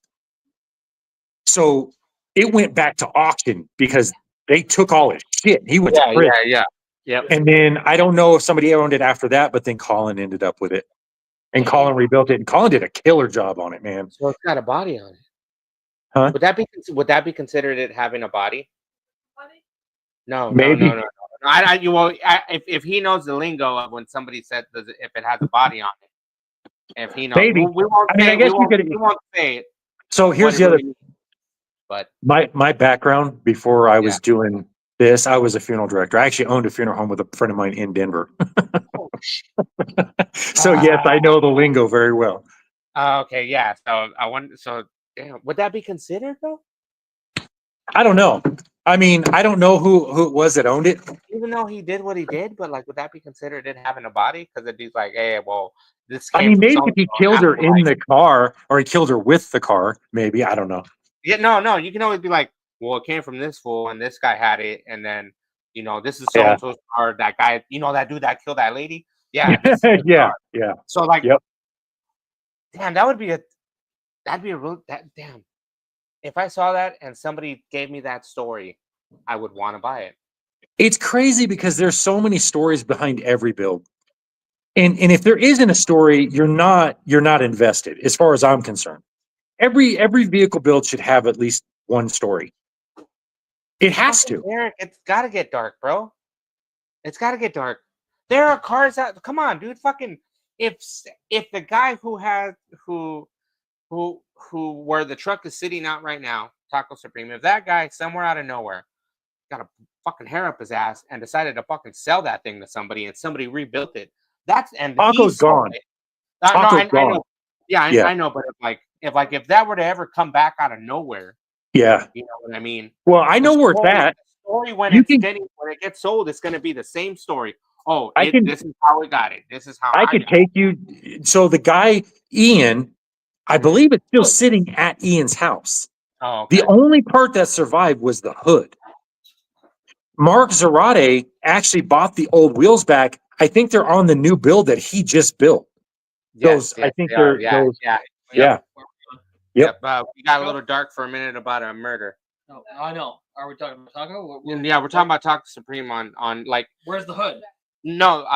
So it went back to auction because they took all his shit. He went to prison. Yeah. Yep. And then I don't know if somebody owned it after that, but then Colin ended up with it. And Colin rebuilt it. And Colin did a killer job on it, man. So it's got a body on it. Huh? Would that be considered it having a body? No, Maybe. No. If he knows the lingo of when somebody said if it has a body on it, if he knows, Maybe. we won't. I mean, I guess you could. We won't say it. So here's the other. But my background before I was doing this, I was a funeral director. I actually owned a funeral home with a friend of mine in Denver. So yes, I know the lingo very well. Okay, yeah. So I wonder. So damn, would that be considered though? I don't know. I mean, I don't know who it was that owned it. Even though he did what he did, but like, would that be considered it having a body? Because it'd be like, hey, well, this. I mean, maybe if he killed her in the car, or he killed her with the car, maybe. I don't know. Yeah, no. You can always be like, well, it came from this fool, and this guy had it, and then this is so and so's car. That guy, that dude that killed that lady. Yeah, yeah. So like, yep. Damn, that'd be a real damn. If I saw that and somebody gave me that story, I would want to buy it. It's crazy because there's so many stories behind every build. And if there isn't a story, you're not invested, as far as I'm concerned. Every vehicle build should have at least one story. It has to. Eric, it's got to get dark, bro. It's got to get dark. There are cars out. Come on, dude. Fucking if the guy where the truck is sitting out right now, Taco Supreme, if that guy somewhere out of nowhere got a fucking hair up his ass and decided to fucking sell that thing to somebody and somebody rebuilt it, Taco's gone. I know. Yeah, I know, but if that were to ever come back out of nowhere, yeah, you know what I mean. Well, I know where it's at. The story when it gets sold, it's going to be the same story. Oh, this is how we got it. This is how I could take you. So the guy Ian, I believe it's still sitting at Ian's house. Oh, okay. The only part that survived was the hood. Mark Zarate actually bought the old wheels back. I think they're on the new build that he just built. Yes, I think they're those. Yeah. Yep. We got a little dark for a minute about a murder. No, I know. Are we talking about Taco? Yeah, we're talking about Taco Supreme on like. Where's the hood? No,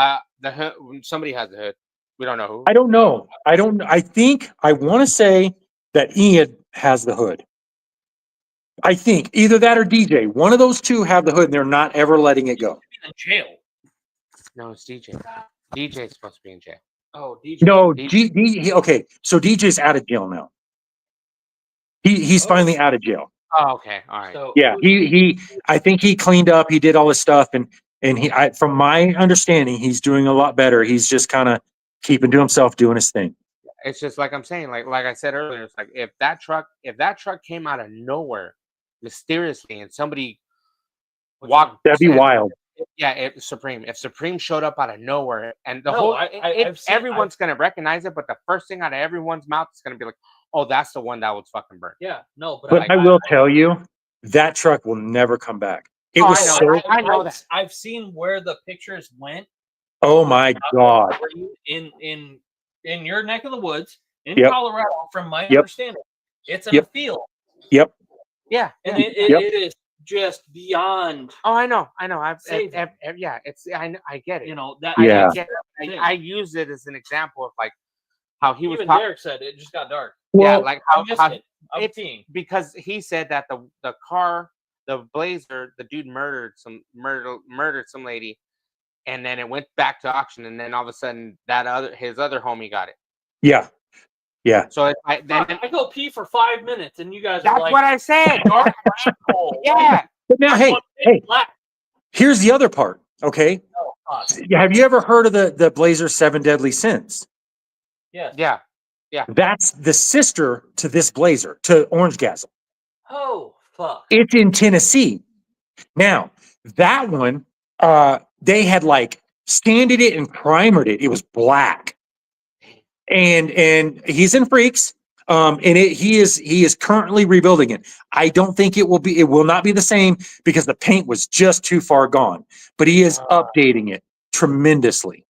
the hood. Somebody has the hood. We don't know who. I don't know. I think I want to say that Ian has the hood. I think either that or DJ. One of those two have the hood, and they're not ever letting it go. In jail. No, it's DJ. DJ's supposed to be in jail. Oh, DJ. No, okay. So DJ's out of jail now. He's finally out of jail. Oh, okay. All right. So, Yeah, he I think he cleaned up. He did all his stuff, and And from my understanding, he's doing a lot better. He's just kind of keeping to himself, doing his thing. It's just like I'm saying, like I said earlier, it's like if that truck came out of nowhere mysteriously and somebody walked, That'd be wild. Yeah, if Supreme showed up out of nowhere, and everyone's gonna recognize it, but the first thing out of everyone's mouth is gonna be like, "Oh, that's the one that was fucking burnt." Yeah, no, But I will tell you, that truck will never come back. It was I know that. I've seen where the pictures went. Oh my God! In your neck of the woods in Yep. Colorado, from my understanding, it's in a field. Yep. Yeah, and it is just beyond. Oh, I know. I get it. You know that. Yeah. I use it as an example of like how he was. Even Derek said it just got dark. Yeah, like how because he said that the car, the Blazer, the dude murdered some lady, and then it went back to auction, and then all of a sudden his other homie got it. Yeah. Yeah. So I go pee for 5 minutes, and you guys. That's are like, what I said. Dark black hole. Yeah. But now, hey, here's the other part. Okay. Have you ever heard of the Blazer 7 Deadly Sins? Yes. Yeah. Yeah. That's the sister to this Blazer, to Orange Gazzle. Oh, fuck. It's in Tennessee. Now, that one, they had like sanded it and primered it. It was black. And he's in Freaks. He is currently rebuilding it. I don't think it will not be the same because the paint was just too far gone. But he is updating it tremendously.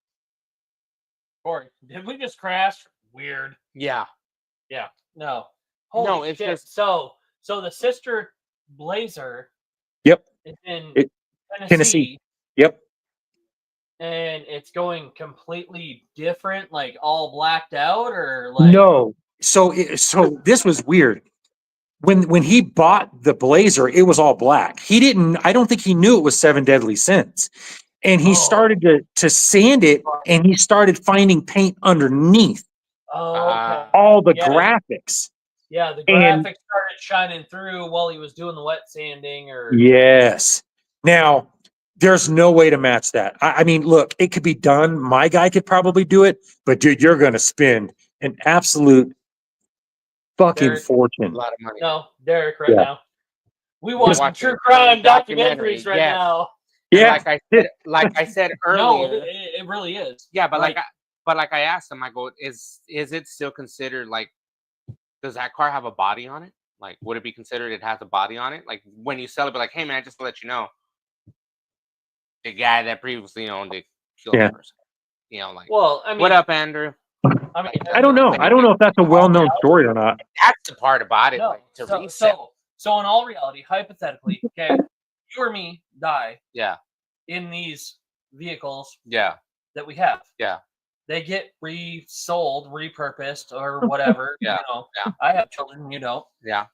Corey, did we just crash? Weird. Yeah. Yeah. No. No, it's shit. just so the sister Blazer. Yep. Is in Tennessee. Yep. And it's going completely different, like all blacked out, or like no. So this was weird. When he bought the Blazer, it was all black. I don't think he knew it was 7 Deadly Sins. And he started to sand it, and he started finding paint underneath. Oh, okay. All the graphics. Yeah, the graphics started shining through while he was doing the wet sanding. Yes. Now, there's no way to match that. I mean, look, it could be done. My guy could probably do it, but dude, you're going to spend an absolute fucking fortune. A lot of money. No, Derek, now. We watch true crime documentaries right now. Yeah, like I said earlier. No, it really is. Yeah, but like I asked him, I go, is it still considered like? Does that car have a body on it? Like, would it be considered it has a body on it? Like when you sell it, be like, hey man, just to let you know, the guy that previously owned it killed the person. You know, like, well, I mean, what up, Andrew? I mean, I don't know. I don't know if that's a well-known story or not. That's the part about it. No, like, to resell. So in all reality, hypothetically, okay, you or me die. Yeah. In these vehicles. Yeah. That we have. Yeah. They get resold, repurposed, or whatever. Yeah. You know, yeah. I have children. You know. Yeah.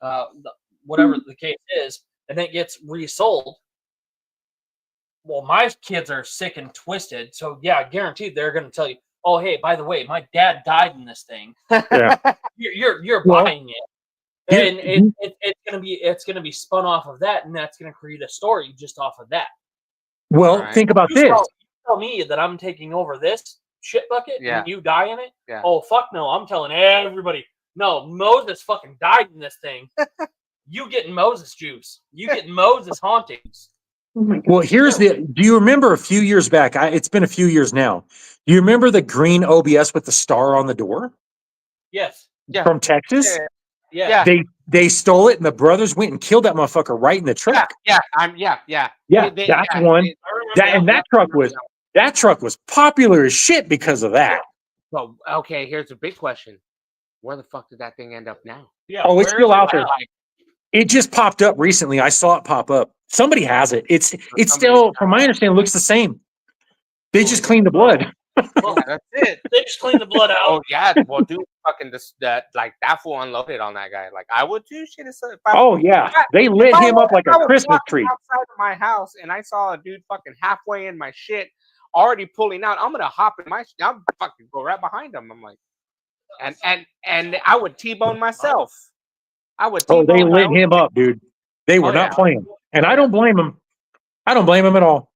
Whatever the case is, and it gets resold. Well, my kids are sick and twisted, so yeah, guaranteed they're going to tell you, "Oh, hey, by the way, my dad died in this thing." Yeah. You're buying it, and it's gonna be spun off of that, and that's going to create a story just off of that. Well, think about this. You tell me that I'm taking over this shit bucket, and you die in it. Yeah. Oh fuck no! I'm telling everybody. No, Moses fucking died in this thing. You getting Moses juice? You getting Moses hauntings? Well, do you remember a few years back? It's been a few years now. Do you remember the green OBS with the star on the door? Yes. Yeah. From Texas? Yeah. They stole it, and the brothers went and killed that motherfucker right in the truck. Yeah. That's one. That truck was popular as shit because of that. So okay, here's a big question: where the fuck did that thing end up now? Yeah. Oh, it's still out there. It just popped up recently. I saw it pop up. Somebody has it. It's still, from my understanding, looks the same. They just cleaned the blood. Well, that's it. They just cleaned the blood out. Oh yeah, well, dude, fucking that fool unloaded on that guy. Like I would too. Shit. Oh yeah, they lit him up like a Christmas tree outside of my house, and I saw a dude fucking halfway in my shit, already pulling out. I'm gonna hop in my shit. I'm fucking go right behind him. I'm like, and I would T-bone myself. They lit him up, dude. They were not playing, and I don't blame him. I don't blame him at all.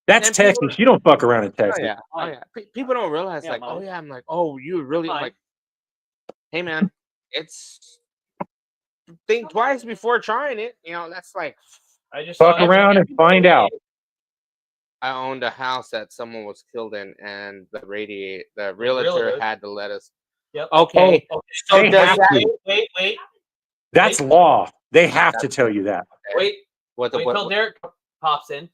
That's And people- Texas. You don't fuck around in Oh Texas. yeah, oh yeah. People don't realize Yeah, like, mine. oh yeah, I'm like, oh, you really I'm Mine. like, hey man, it's think twice before trying it. You know, that's like I just Fuck saw around and find out. I owned a house that someone was killed in, and the realtor realtor. had to let us. Yep. Okay, Oh, so they does have that, to. Wait. That's law. They have to tell you that. Wait what, till Derek pops in.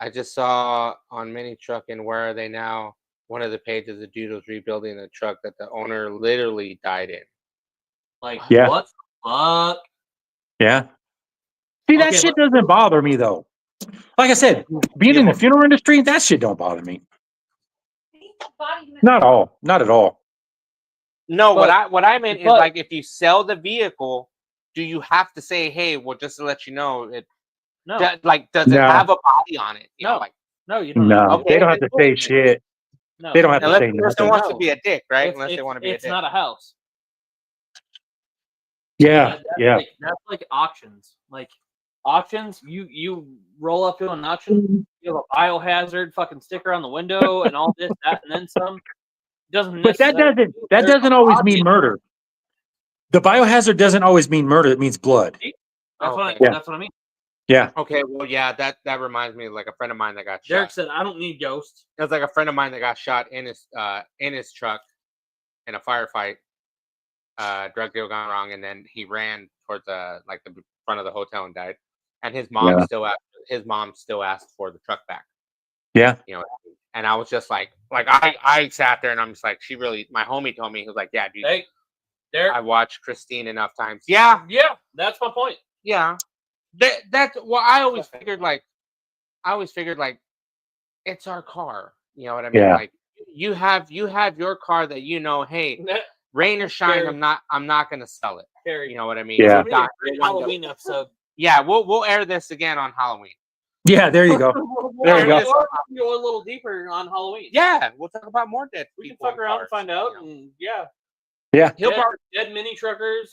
I just saw on Mini Trucking, where are they now? One of the pages, the dude was rebuilding the truck that the owner literally died in. Like, Yeah. what the fuck? Yeah. See, that Okay, shit doesn't bother me though. Like I said, being in the funeral industry, that shit don't bother me. Not at all. No, But- what I meant is but- like if you sell the vehicle, do you have to say, hey, well, just to let you know, it No, does it No. have a body on it? You know, No. like no, you don't. No, Okay, they don't have to say shit. No. They don't have to unless say the person nothing. wants to No. be a dick, right? It's- Unless they it's- want to be a It's dick. not a house. Yeah, That's yeah. that's like auctions. Like auctions, you roll up to an auction, you have a biohazard fucking sticker on the window and all this, that, and then some. Doesn't But that necessarily- doesn't always mean murder. The biohazard doesn't always mean murder. It means blood. That's what I, Okay. Yeah. that's what I mean. Yeah. Okay, well, yeah, that reminds me of like a friend of mine that got Derek shot. said, "I don't need ghosts." It was like a friend of mine that got shot in his truck in a firefight. Drug deal gone wrong, and then he ran towards the front of the hotel and died. And his mom Yeah. still asked for the truck back. Yeah. You know, and I was just like I sat there and I'm just like, my homie told me, he was like, yeah, dude, Hey, Derek. I watched Christine enough times. Yeah, Yeah, that's my point. yeah. That's well, I always figured like it's our car. You know what I mean? Yeah. Like you have your car that you know, hey, rain or shine, Very- I'm not gonna sell it. Terry, You know what I mean? Yeah. It's not- great Halloween episode. Yeah, we'll air this again on Halloween. Yeah, there you go. There you go. Or we can go a little deeper on Halloween. Yeah, we'll talk about more dead we can people. fuck in around and cars, find out. you know. And yeah, He'll dead, probably dead mini truckers.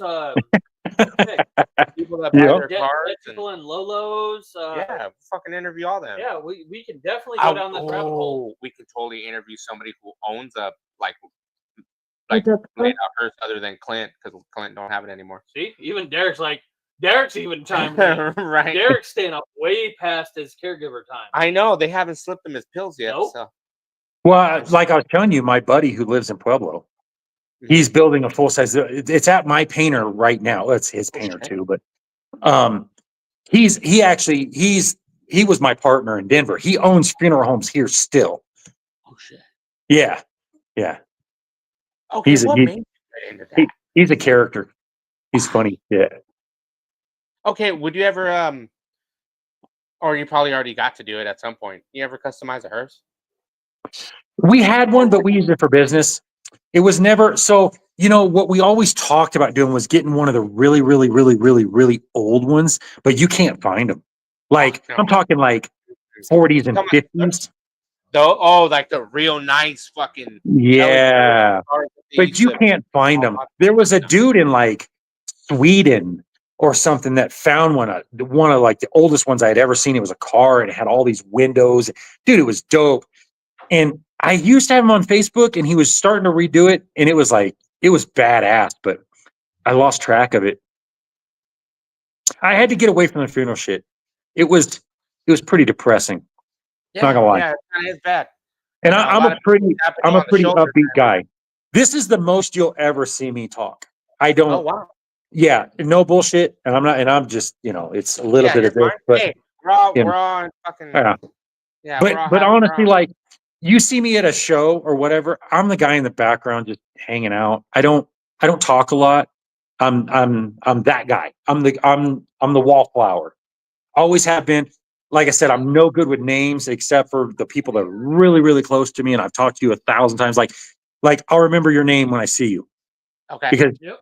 people that buy Yep. their Dead cars. And, people in Lolos. yeah, we'll fucking interview all them. Yeah, we can definitely go down this rabbit hole. We could totally interview somebody who owns a laid out hearse other than Clint, because Clint don't have it anymore. See, even Derek's even chiming in. Right. Derek's staying up way past his caregiver time. I know they haven't slipped him his pills yet. Nope. So Well, like I was telling you, my buddy who lives in Pueblo, he's building a full size. It's at my painter right now. Well, it's his painter too, but he was my partner in Denver. He owns funeral homes here still. oh shit. Yeah, Okay, He's a- what he- made you get into that? he's a character. He's funny. Yeah. Okay, would you ever or you probably already got to do it at some point. You ever customize a hearse? We had one, but we used it for business. It was never so. You know what we always talked about doing was getting one of the really, really, really, really, really old ones, but you can't find them. Like No. I'm talking like 40s and Come on. 50s. Like the real nice fucking Yeah, cars that they but used you to- can't find them. There was a dude in like Sweden or something that found one of like the oldest ones I had ever seen. It was a car and it had all these windows. Dude, it was dope. And I used to have him on Facebook, and he was starting to redo it, and it was badass, but I lost track of it. I had to get away from the funeral shit. It was pretty depressing. Not gonna lie. Yeah, it kind of is bad. And You know, I'm lot a of pretty Tapping I'm on a the pretty shoulder, upbeat man. guy. This is the most you'll ever see me talk. I don't. Oh wow. Yeah, no bullshit. And I'm just, it's a little Yeah, bit of you're this, fine. but hey, we're all you know. we're all fucking yeah. yeah. we're all But having honestly, fun. like you see me at a show or whatever, I'm the guy in the background just hanging out. I don't talk a lot. I'm that guy. I'm the wallflower. Always have been. Like I said, I'm no good with names except for the people that are really, really close to me, and I've talked to you 1,000 times. Like I'll remember your name when I see you Okay. because Yep.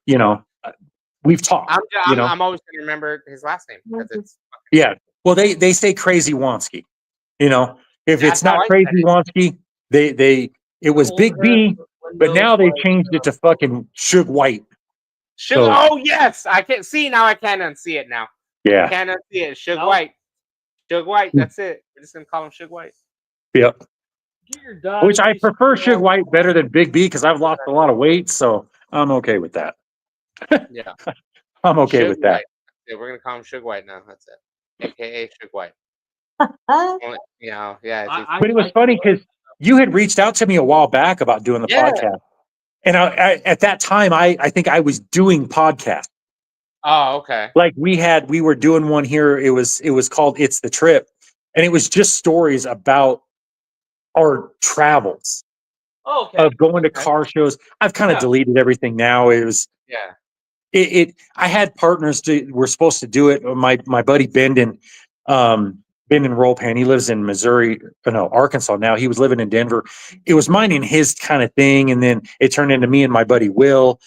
we've talked. I'm always gonna remember his last name because it's Yeah. Well, they say Crazy Wansky. If That's it's how not I Crazy said it. Wansky, it was Big B, but now they changed it to fucking Suge White. Sugar. So- Oh yes, I can see now. I can't unsee it now. Yeah. Can't unsee it. Sugar No. White. Suge White. That's it. We're just gonna call him Suge White. Yep. Get your dog Which I piece prefer of Suge shit. White better than Big B because I've lost a lot of weight, so I'm okay with that. Yeah. I'm okay Suge with that. White. Yeah, we're gonna call him Suge White now. That's it. AKA Suge White. Only- You know, yeah. It's- But it was funny because you had reached out to me a while back about doing the Yeah. podcast. And I at that time, I think I was doing podcasts. oh, okay. Like we were doing one here. It was called It's the Trip. And it was just stories about our travels Oh, okay. of going to Okay. car shows. I've kind of Yeah. deleted everything now. It was Yeah. I had partners were supposed to do it. My buddy Bendon Rollpan, he lives in Missouri, no, Arkansas now. He was living in Denver. It was mine and his kind of thing. And then it turned into me and my buddy Will.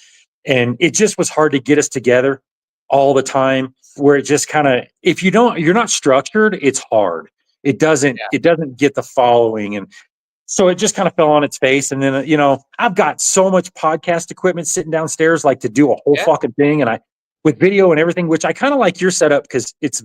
And it just was hard to get us together all the time, where it just kind of, if you're not structured, it's hard. It doesn't get the following. And so it just kind of fell on its face. And then, I've got so much podcast equipment sitting downstairs, like to do a whole fucking thing. And with video and everything, which I kind of like your setup because it's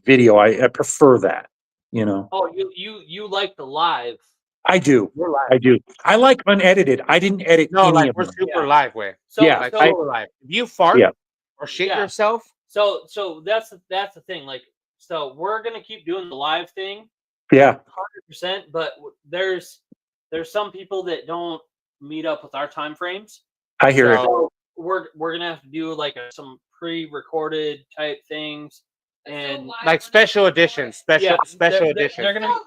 video. I prefer that, Oh, you like the live. I do. We're live. I do. I like unedited. I didn't edit No, any like of we're them. super live way. So, Yeah, Like so, super live. If you fart Yeah. or shit Yeah. yourself, so that's the thing. Like, so we're gonna keep doing the live thing, Yeah. 100%. But there's some people that don't meet up with our time frames. I hear it. So we're gonna have to do like some pre-recorded type things, and like special editions, special they're editions.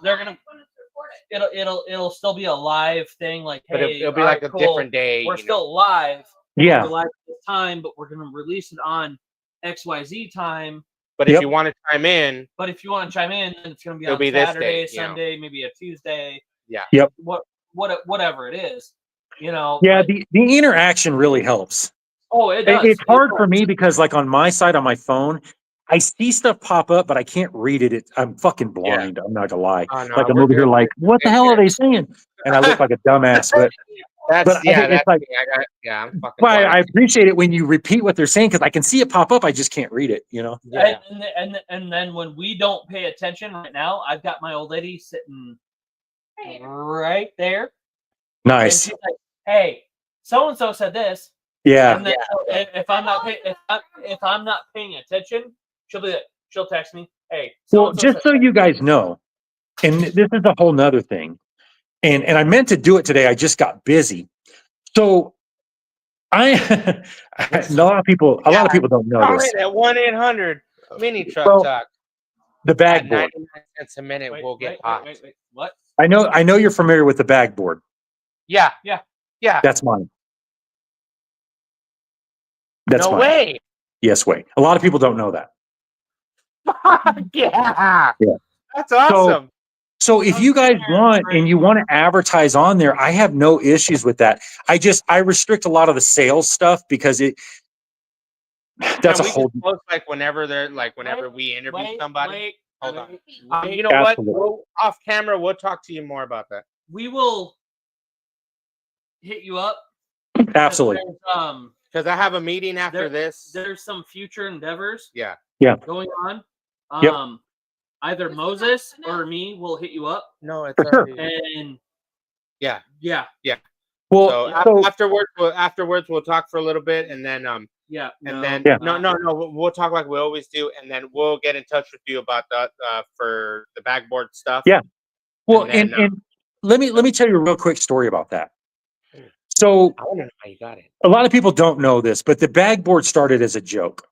they're gonna it'll still be a live thing. Like, But hey, it'll be all like right, a cool, different day. We're you know. still live. Yeah. We're live at this time, but we're gonna release it on XYZ time. But Yep. if you want to chime in, But if you want to chime in, then it's gonna be It'll on be this Saturday, day, you know. Sunday, maybe a Tuesday. Yeah. Yep. Whatever it is, Yeah. but- The interaction really helps. oh, it does. It's hard It for does. me because, like, on my side, on my phone, I see stuff pop up, but I can't read it. I'm fucking blind. I'm not gonna lie. oh, no, Like, I'm we're over here good. like, what the hell are they saying? And I look like a dumbass. But That's but I think that's it's like- me. I'm fucking. but I blind. appreciate it when you repeat what they're saying because I can see it pop up. I just can't read it. Yeah. And then when we don't pay attention right now, I've got my old lady sitting right there. And Nice. she's like, "Hey, so and so said this." Yeah. And then if I'm not paying attention, she'll text me, "Hey, Well, so-and-so just said so you guys know, and this is a whole nother thing, and I meant to do it today. I just got busy. So a lot of people don't know Call this. in at 1-800 mini truck So, talk. The At bag board. 99 cents a minute, Wait, we'll get wait, hot. wait. What? I know you're familiar with the bag board. Yeah. Yeah. Yeah. That's mine. That's no mine. way. Yes, way. A lot of people don't know that. yeah. Yeah. That's awesome. So if you guys want and you want to advertise on there, I have no issues with that. I restrict a lot of the sales stuff because that's a Can we whole just post, like whenever we interview somebody. Hold on. wait. You know Absolutely. what? Off camera, we'll talk to you more about that. We will hit you up. absolutely. Because I have a meeting after this. There's some future endeavors. Yeah. Going on. Yep. Either Moses or me will hit you up, No, it's For sure. already. and Yeah. Well, So afterwards, we'll talk for a little bit, and then no, Yeah. we'll talk like we always do, and then we'll get in touch with you about the for the backboard stuff. Yeah. Well, And then, and let me tell you a real quick story about that. So I want to know how you got it. a lot of people don't know this, but the bag board started as a joke.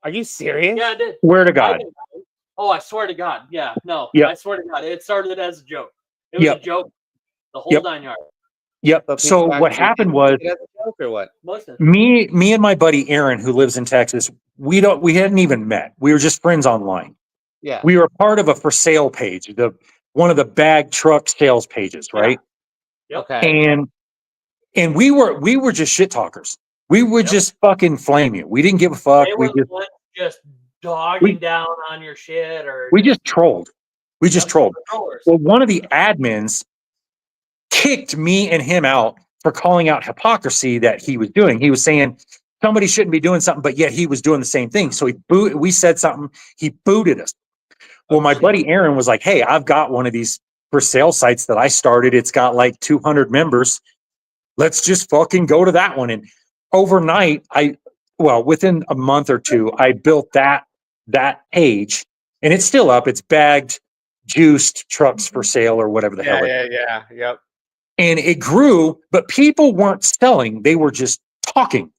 Are you serious? yeah, I did. Swear to God. Oh, I swear to God. Yeah, no. Yep. I swear to God. It started as a joke. It was Yep. a joke. The whole Yep. 9 yards. Yep. So what happened was Is it a joke or what? Most of it. me and my buddy Aaron, who lives in Texas, we hadn't even met. We were just friends online. Yeah. We were part of a for sale page, one of the bag truck sales pages, right? Yep. Okay. And we were just shit talkers. We would Yep. just fucking flame you. We didn't give a fuck. They We were the ones just dogging we- down on your shit, or we just trolled. We just trolled. Controllers. Well, one of the admins kicked me and him out for calling out hypocrisy that he was doing. He was saying somebody shouldn't be doing something, but yet he was doing the same thing. So we said something, he booted us. Well, my buddy Aaron was like, "Hey, I've got one of these for sale sites that I started. It's got like 200 members. Let's just fucking go to that one." And overnight, within a month or two, I built that page, and it's still up. It's bagged, juiced trucks for sale or whatever the hell. Yep. And it grew, but people weren't selling. They were just talking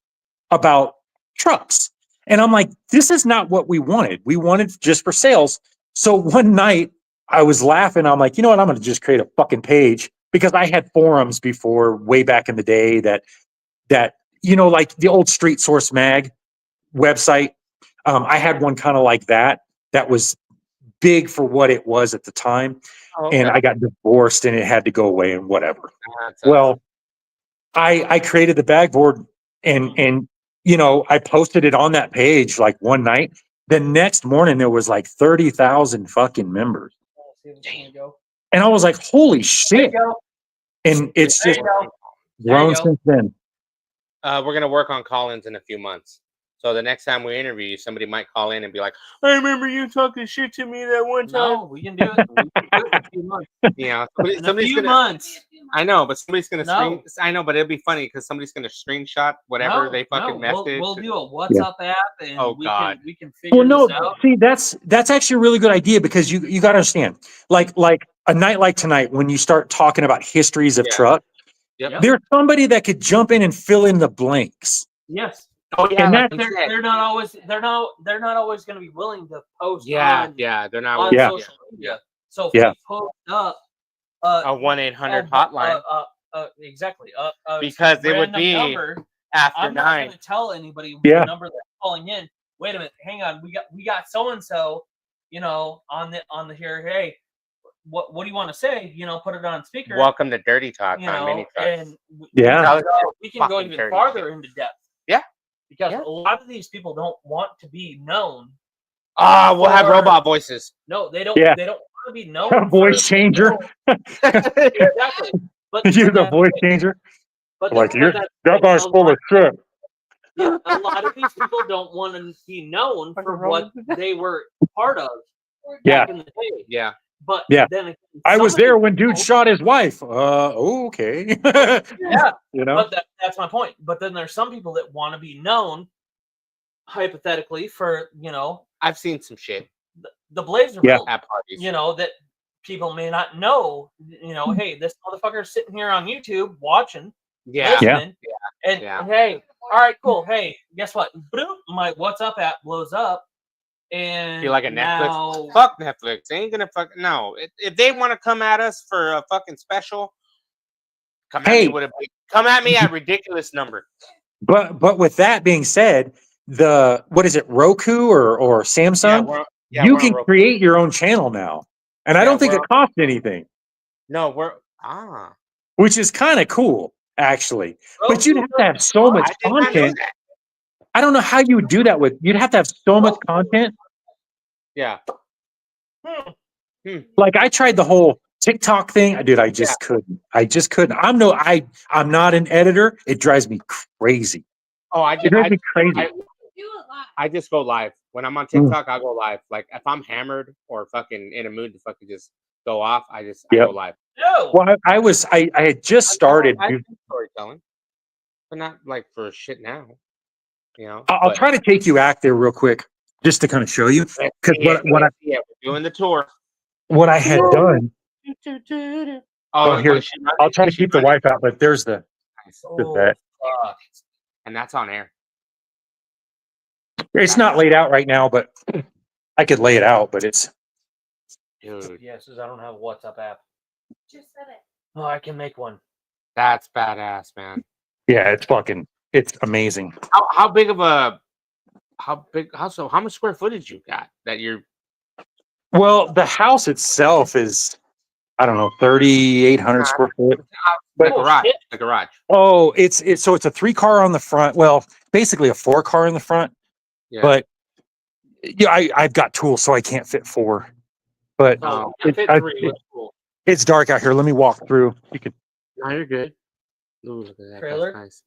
about trucks. And I'm like, this is not what we wanted. We wanted just for sales. So one night I was laughing. I'm like, you know what? I'm going to just create a fucking page, because I had forums before, way back in the day, that, like the old Street Source Mag website. I had one kind of like that was big for what it was at the time. And I got divorced and it had to go away and whatever. Well, I created the bag board and I posted it on that page like one night. The next morning there was like 30,000 fucking members. And I was like, holy shit. And it's just grown since then. We're going to work on call-ins in a few months. So the next time we interview you, somebody might call in and be like, I remember you talking shit to me that one time. No, we can do it. We can do it in a few months. Somebody's months. I know, but somebody's going to I know, but it'll be funny because somebody's going to screenshot whatever they fucking message. We'll do a WhatsApp app and we can figure this out. See, that's actually a really good idea, because you got to understand, like a night like tonight, when you start talking about histories of truck, there's somebody that could jump in and fill in the blanks. Yes. Oh yeah, and they're not always going to be willing to post. They're not on social media. So if we post up a 1-800 hotline, exactly, because it would be number, after I'm 9. not going to tell anybody the number that's calling in. Wait a minute, hang on, we got so and so, on the here. Hey, what do you want to say? Put it on speaker. Welcome to Dirty Talk on Mini Trucks. And we can go even farther into depth. Yeah. Because a lot of these people don't want to be known. We'll have robot voices. No, they don't. Yeah. They don't want to be known. Voice changer. Exactly. But you're the voice changer. But like that guy's full of shit. Yeah, a lot of these people don't want to be known for what they were part of back in the day. Yeah. But then again, I was there when dude shot his wife. Okay. Yeah. But that's my point. But then there's some people that want to be known, hypothetically, for I've seen some shit. The Blazer build, at parties. That people may not know. Hey, this motherfucker's sitting here on YouTube watching. Listening, and hey, all right, cool. Hey, guess what? Boom, my WhatsApp app blows up. And you're like a Netflix. Fuck Netflix. They ain't gonna fuck. No, if they want to come at us for a fucking special, come at me at ridiculous number. But with that being said, what is it, Roku or Samsung? You can create your own channel now, and I don't think it costs anything. No, which is kind of cool, actually. But you'd have to have so much content. I don't know how you would do that you'd have to have so much content. Yeah. Like I tried the whole TikTok thing. I just couldn't. I'm not an editor. It drives me crazy. It drives me crazy. I just go live. When I'm on TikTok, I'll go live. Like if I'm hammered or fucking in a mood to fucking just go off, I go live. No. Well, I had just started storytelling, but not like for shit now. I'll try to take you out there real quick, just to kind of show you, because we're doing the tour. What I had done. Here, I'll try to keep the wife out, but there's the vet. And that's on air. It's not laid out right now, but I could lay it out. But it's. Dude. Yes, I don't have a WhatsApp app. Just said it. Oh, I can make one. That's badass, man. Yeah, it's amazing. How much square footage you got that you're? Well, the house itself is, I don't know, 3,800 square foot. But the garage. Oh, it's a 3-car on the front. Well, basically a 4-car in the front. Yeah. But I've got tools, so I can't fit 4. But it's dark out here. Let me walk through. You can. No, you're good. Ooh, look at that. Trailer. That's nice.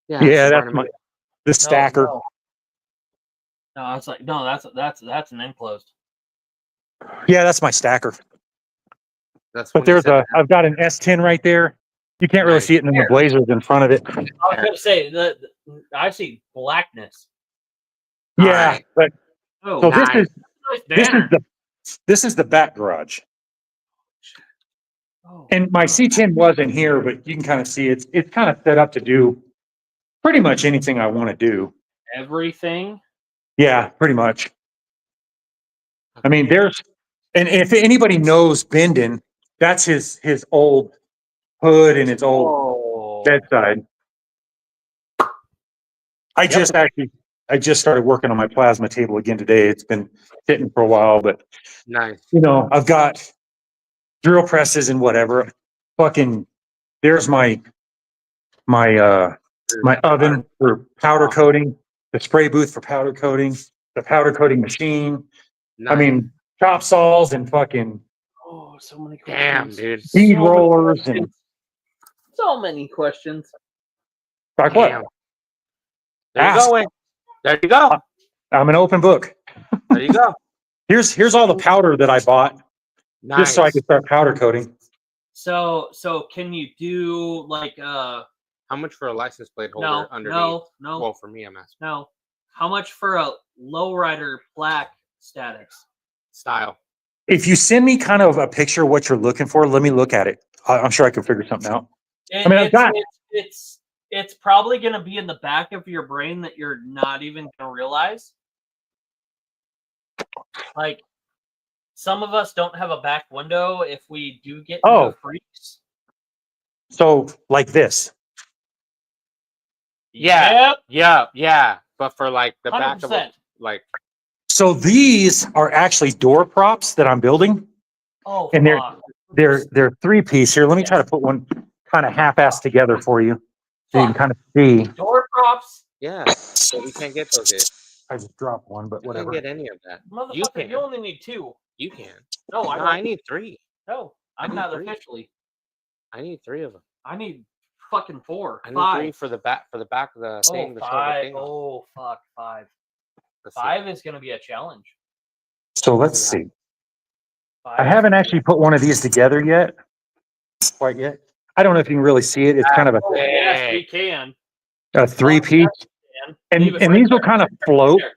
Yeah, that's the stacker. No, it's like that's an enclosed. Yeah, that's my stacker. That's But when you there's said I've got an S10 right there. You can't really Nice. see it in the Blazers in front of it. I was gonna say I see blackness. All Yeah, right. but Oh, so nice. this nice banner. this is the back garage. Oh, And my C10 wasn't here, but you can kind of see it's kind of set up to do pretty much anything I want to do. everything. Yeah, pretty much. I mean, and if anybody knows Bendon, that's his old hood and his old Oh, bedside. I just started working on my plasma table again today. It's been sitting for a while, but Nice. I've got drill presses and whatever. Fucking, there's my oven for powder coating, the spray booth for powder coating, the powder coating machine. Nice. I mean, chop saws and fucking oh, so many damn, questions. dude. bead So many rollers and questions. So many questions. like Damn. what? There you Ask. go, Wayne. There you go. I'm an open book. There you go. Here's all the powder that I bought Nice. just so I could start powder coating. So can you do like How much for a license plate holder no underneath? no Well, for me, I'm asking. no. How much for a lowrider plaque status? Style. If you send me kind of a picture of what you're looking for, let me look at it. I'm sure I can figure something out. It, I mean, I've got- it's probably going to be in the back of your brain that you're not even going to realize. Like some of us don't have a back window if we do get into Oh. freaks. So like this. Yeah. Yep. Yeah. But for like the back of 100%. like So these are actually door props that I'm building. Oh, And fuck. They're 3-piece here. Let me try to put one kind of half-assed together for you so you can kind of see. Door props. yeah. So we can't get those here. I just dropped one, but We whatever. can't get any of that. Motherfucker, You you, can. only need 2. You can. No, I No, don't. I need 3. No, I'm I not need 3. officially. I need 3 of them. I need fucking 4. I need 5. 3 for the back of the thing. Oh, to show the 5. thing off. Oh, fuck, 5. Let's see. 5 is going to be a challenge. So let's see. 5 I haven't actually put one of these together yet. Quite yet. I don't know if you can really see it. It's kind of Oh, yes, we can. a 3-piece. Man. And Leave it and right these will there. kind of float. There.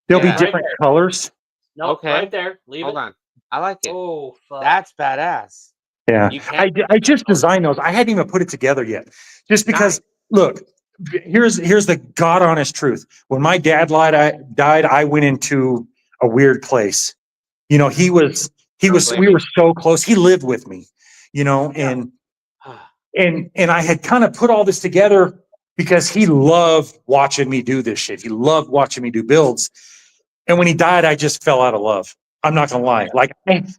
There'll Yeah. be different Right colors. No, Okay. right there. Leave Hold it. on. I like it. Oh, fuck. That's badass. Yeah. You can't. I just designed those. I hadn't even put it together yet. Just because, look, here's the God honest truth. When my dad died, I went into a weird place. He was we were so close. He lived with me, and I had kind of put all this together because he loved watching me do this shit. He loved watching me do builds. And when he died, I just fell out of love. I'm not gonna lie. Like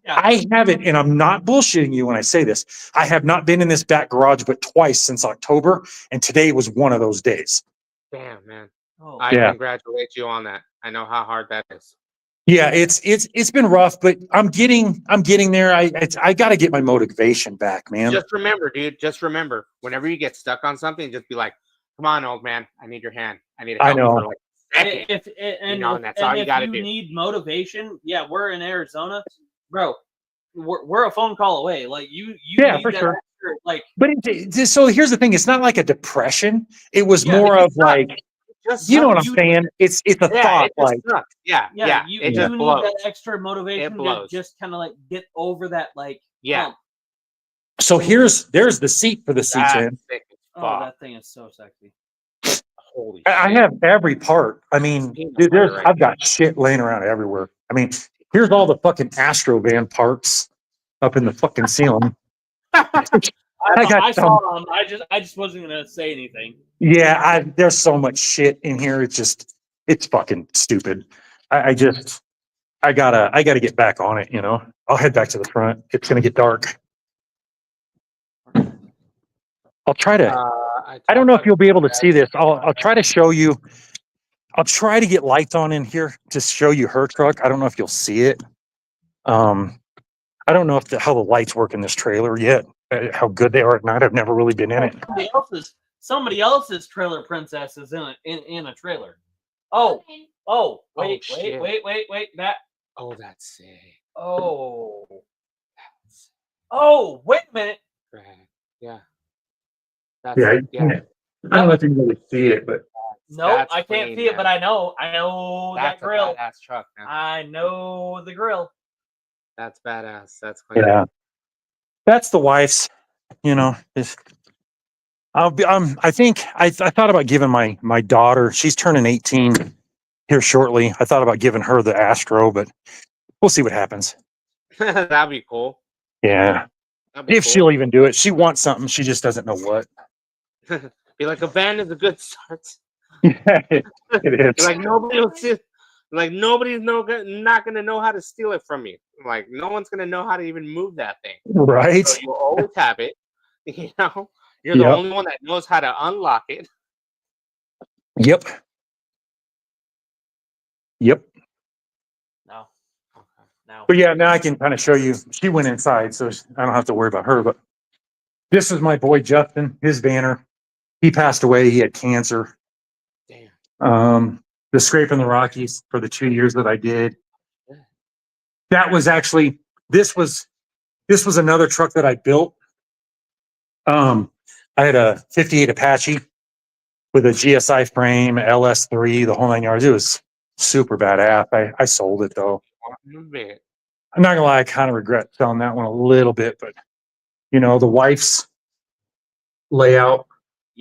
I haven't, and I'm not bullshitting you when I say this. I have not been in this back garage but twice since October, and today was one of those days. Damn, man. Oh, I Yeah. congratulate you on that. I know how hard that is. Yeah, it's been rough, but I'm getting there. I got to get my motivation back, man. Just remember, dude. Just remember, whenever you get stuck on something, just be like, "Come on, old man. I need your hand. I need to I help you know. for like a second." And that's all you got to if do. you need motivation, yeah, we're in Arizona, bro. We're a phone call away. Like you Yeah, need for that sure. extra, like But so here's the thing. It's not like a depression. It was Yeah, more it's of not. like, Just you know what I'm you- saying? It's a yeah, thought. it just Like, sucks. Yeah. you, It you just need blows. that extra motivation to blows. just kind of like get over that like Yeah. hump. so there's the seat for the That's C10. sick as Oh, fuck. that thing is so sexy. Holy I shit. have every part. I mean, Peanut dude, butter right I've got shit laying around everywhere. I mean, here's all the fucking Astro van parts up in the fucking ceiling. I got I some- saw them. I just wasn't gonna say anything. Yeah, there's so much shit in here. It's fucking stupid. I gotta get back on it. I'll head back to the front. It's gonna get dark. I'll try to. I don't know if you'll be able to see this. I'll try to show you. I'll try to get lights on in here to show you her truck. I don't know if you'll see it. I don't know how the lights work in this trailer yet. How good they are at night. I've never really been in it. Somebody else's trailer princess is in a trailer. Oh, wait, shit. wait. That Oh, that's sick. Oh. Oh, wait a minute. Yeah. That's, Yeah, yeah. I don't know if you can really see it, but Nope, That's I can't clean, see it, man. but I know That's that grill. a badass truck, man. I know the grill. That's badass. That's clean. yeah, that's the wife's. You know, I thought about giving my daughter. She's turning 18 here shortly. I thought about giving her the Astro, but we'll see what happens. That'd be cool. Yeah, That'd be if cool. she'll even do it. She wants something. She just doesn't know what. Be like, a van is a good start. Yeah, it is. Like nobody will see. Like nobody's not gonna know how to steal it from you. Like no one's gonna know how to even move that thing. Right. So you always have it. You know, you're the Yep. only one that knows how to unlock it. Yep. Yep. No. No. But yeah, now I can kind of show you. She went inside, so I don't have to worry about her. But this is my boy Justin, his banner. He passed away. He had cancer. Damn. The Scraping the Rockies for the 2 years that I did. That was actually this was another truck that I built. I had a 58 Apache with a GSI frame, LS3, the whole 9 yards. It was super badass. I sold it though. I'm not gonna lie, I kind of regret selling that one a little bit, but you know, the wife's layout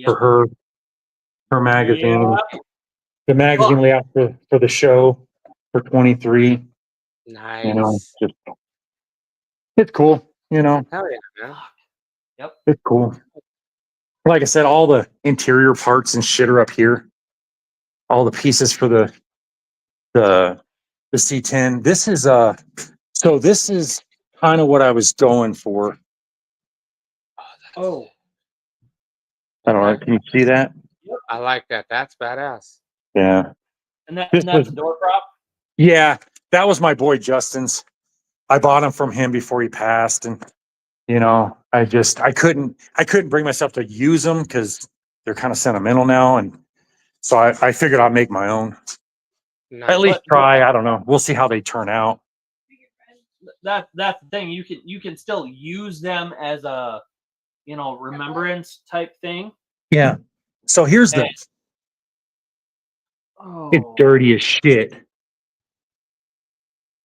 for her magazine, the magazine layout for the show for 23. Nice. You know, just it's cool. You know, Hell yeah, man. Yep. it's cool. Like I said, all the interior parts and shit are up here. All the pieces for the C10. This is so this is kind of what I was going for. Oh, I don't know. Can you see that? I like that. That's badass. Yeah. And This that's was- a door prop. Yeah. That was my boy Justin's. I bought him from him before he passed, and you know, I couldn't bring myself to use them because they're kind of sentimental now, and so I figured I'd make my own. Nice. At least try. I don't know. We'll see how they turn out. That's the thing. You can still use them as a remembrance type thing. Yeah. So here's the. Oh, It's dirty as shit.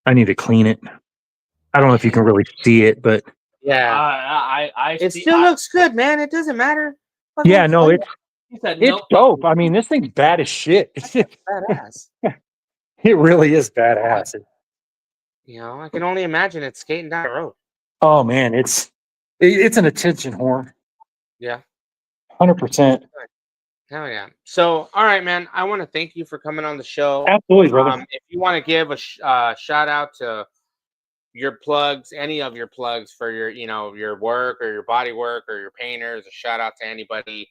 I need to clean it. I don't know if you can really see it, but Yeah. I It see- still I- looks good, man. It doesn't matter. Fucking yeah, no, clean he said, it's nope. dope. I mean, this thing's bad as shit. it. Badass. It really is badass. You know, I can only imagine it skating down the road. Oh man, it's an attention whore. Yeah. 100%. Hell yeah. So, all right, man. I want to thank you for coming on the show. Absolutely, brother. If you want to give a shout out to your plugs, any of your plugs for your, your work or your body work or your painters, a shout out to anybody,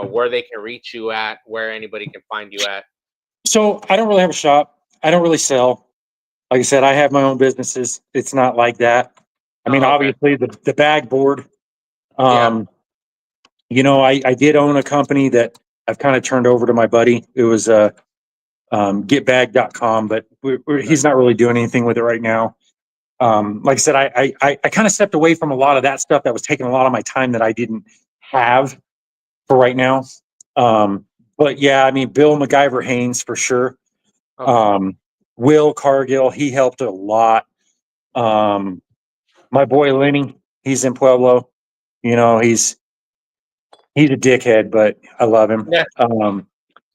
where they can reach you at, where anybody can find you at. So I don't really have a shop. I don't really sell. Like I said, I have my own businesses. It's not like that. I mean, Oh, okay. obviously the bag board. You know, I did own a company that I've kind of turned over to my buddy. It was getbag.com, but he's not really doing anything with it right now. Like I said, I kind of stepped away from a lot of that stuff that was taking a lot of my time that I didn't have for right now. But yeah, I mean, Bill MacGyver Haynes for sure. Okay. Will Cargill, he helped a lot. My boy Lenny, he's in Pueblo. You know, he's a dickhead, but I love him. Yeah.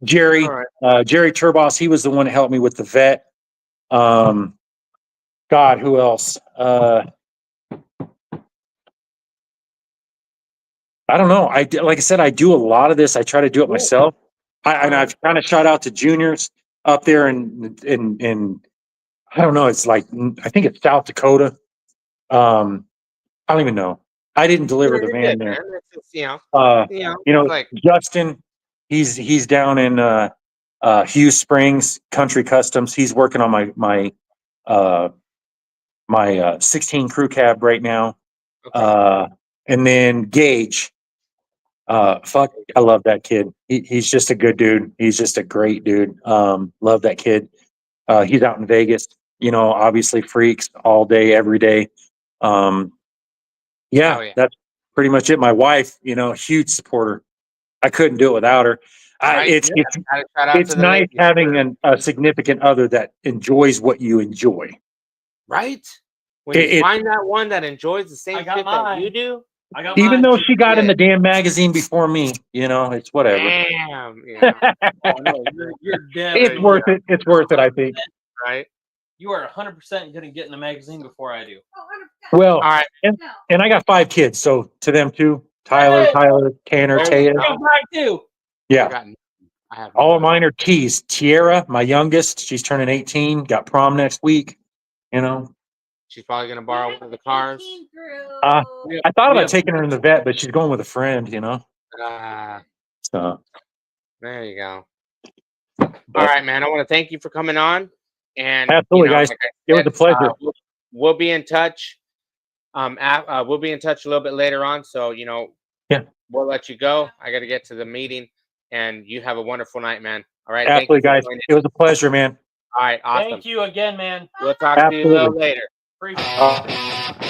Jerry, All right. Jerry Turbos, he was the one that helped me with the vet. God, who else? I don't know. Like I said, I do a lot of this. I try to do it myself. And I've kind of shout out to juniors up there in I don't know. It's like, I think it's South Dakota. I don't even know. I didn't deliver the van there. Man. It's just, You know, like Justin, he's down in Hughes Springs Country Customs. He's working on my 16 crew cab right now. okay. And then Gage. Fuck, I love that kid. He's just a good dude. He's just a great dude. Love that kid. He's out in Vegas. you know, obviously freaks all day, every day. Yeah, Oh, yeah. that's pretty much it. My wife, you know, huge supporter. I couldn't do it without her. Right? It's Yeah, gotta shout out it's to the nice ladies. having a significant other that enjoys what you enjoy. Right? When It- you it- find that one that enjoys the same I got shit that mine. you do, I got Even mine. though she got in Yeah. the damn magazine before me, you know, it's whatever. damn, yeah, Oh no, You're It's definitely worth it. It's worth it, I think. right? You are 100% going to get in the magazine before I do. Well, All right. and I got 5 kids, so to them too. Tyler, Hey! Tanner, There Taya. you go. Come back too. I Yeah. got, I have All of none. mine are T's. Tiara, my youngest, she's turning 18, got prom next week. You know, She's probably gonna borrow one of the cars. I thought We about have- taking her in the vet, but she's going with a friend, you know. So, There you go. but All right, man. I want to thank you for coming on. And Absolutely, guys. like I It was said, a pleasure. we'll be in touch. We'll be in touch a little bit later on. So Yeah. we'll let you go. I got to get to the meeting, and you have a wonderful night, man. All right, Absolutely, thank you for guys. joining. It was a pleasure, man. All right, awesome. Thank you again, man. We'll talk to you a little Absolutely. later. Appreciate it.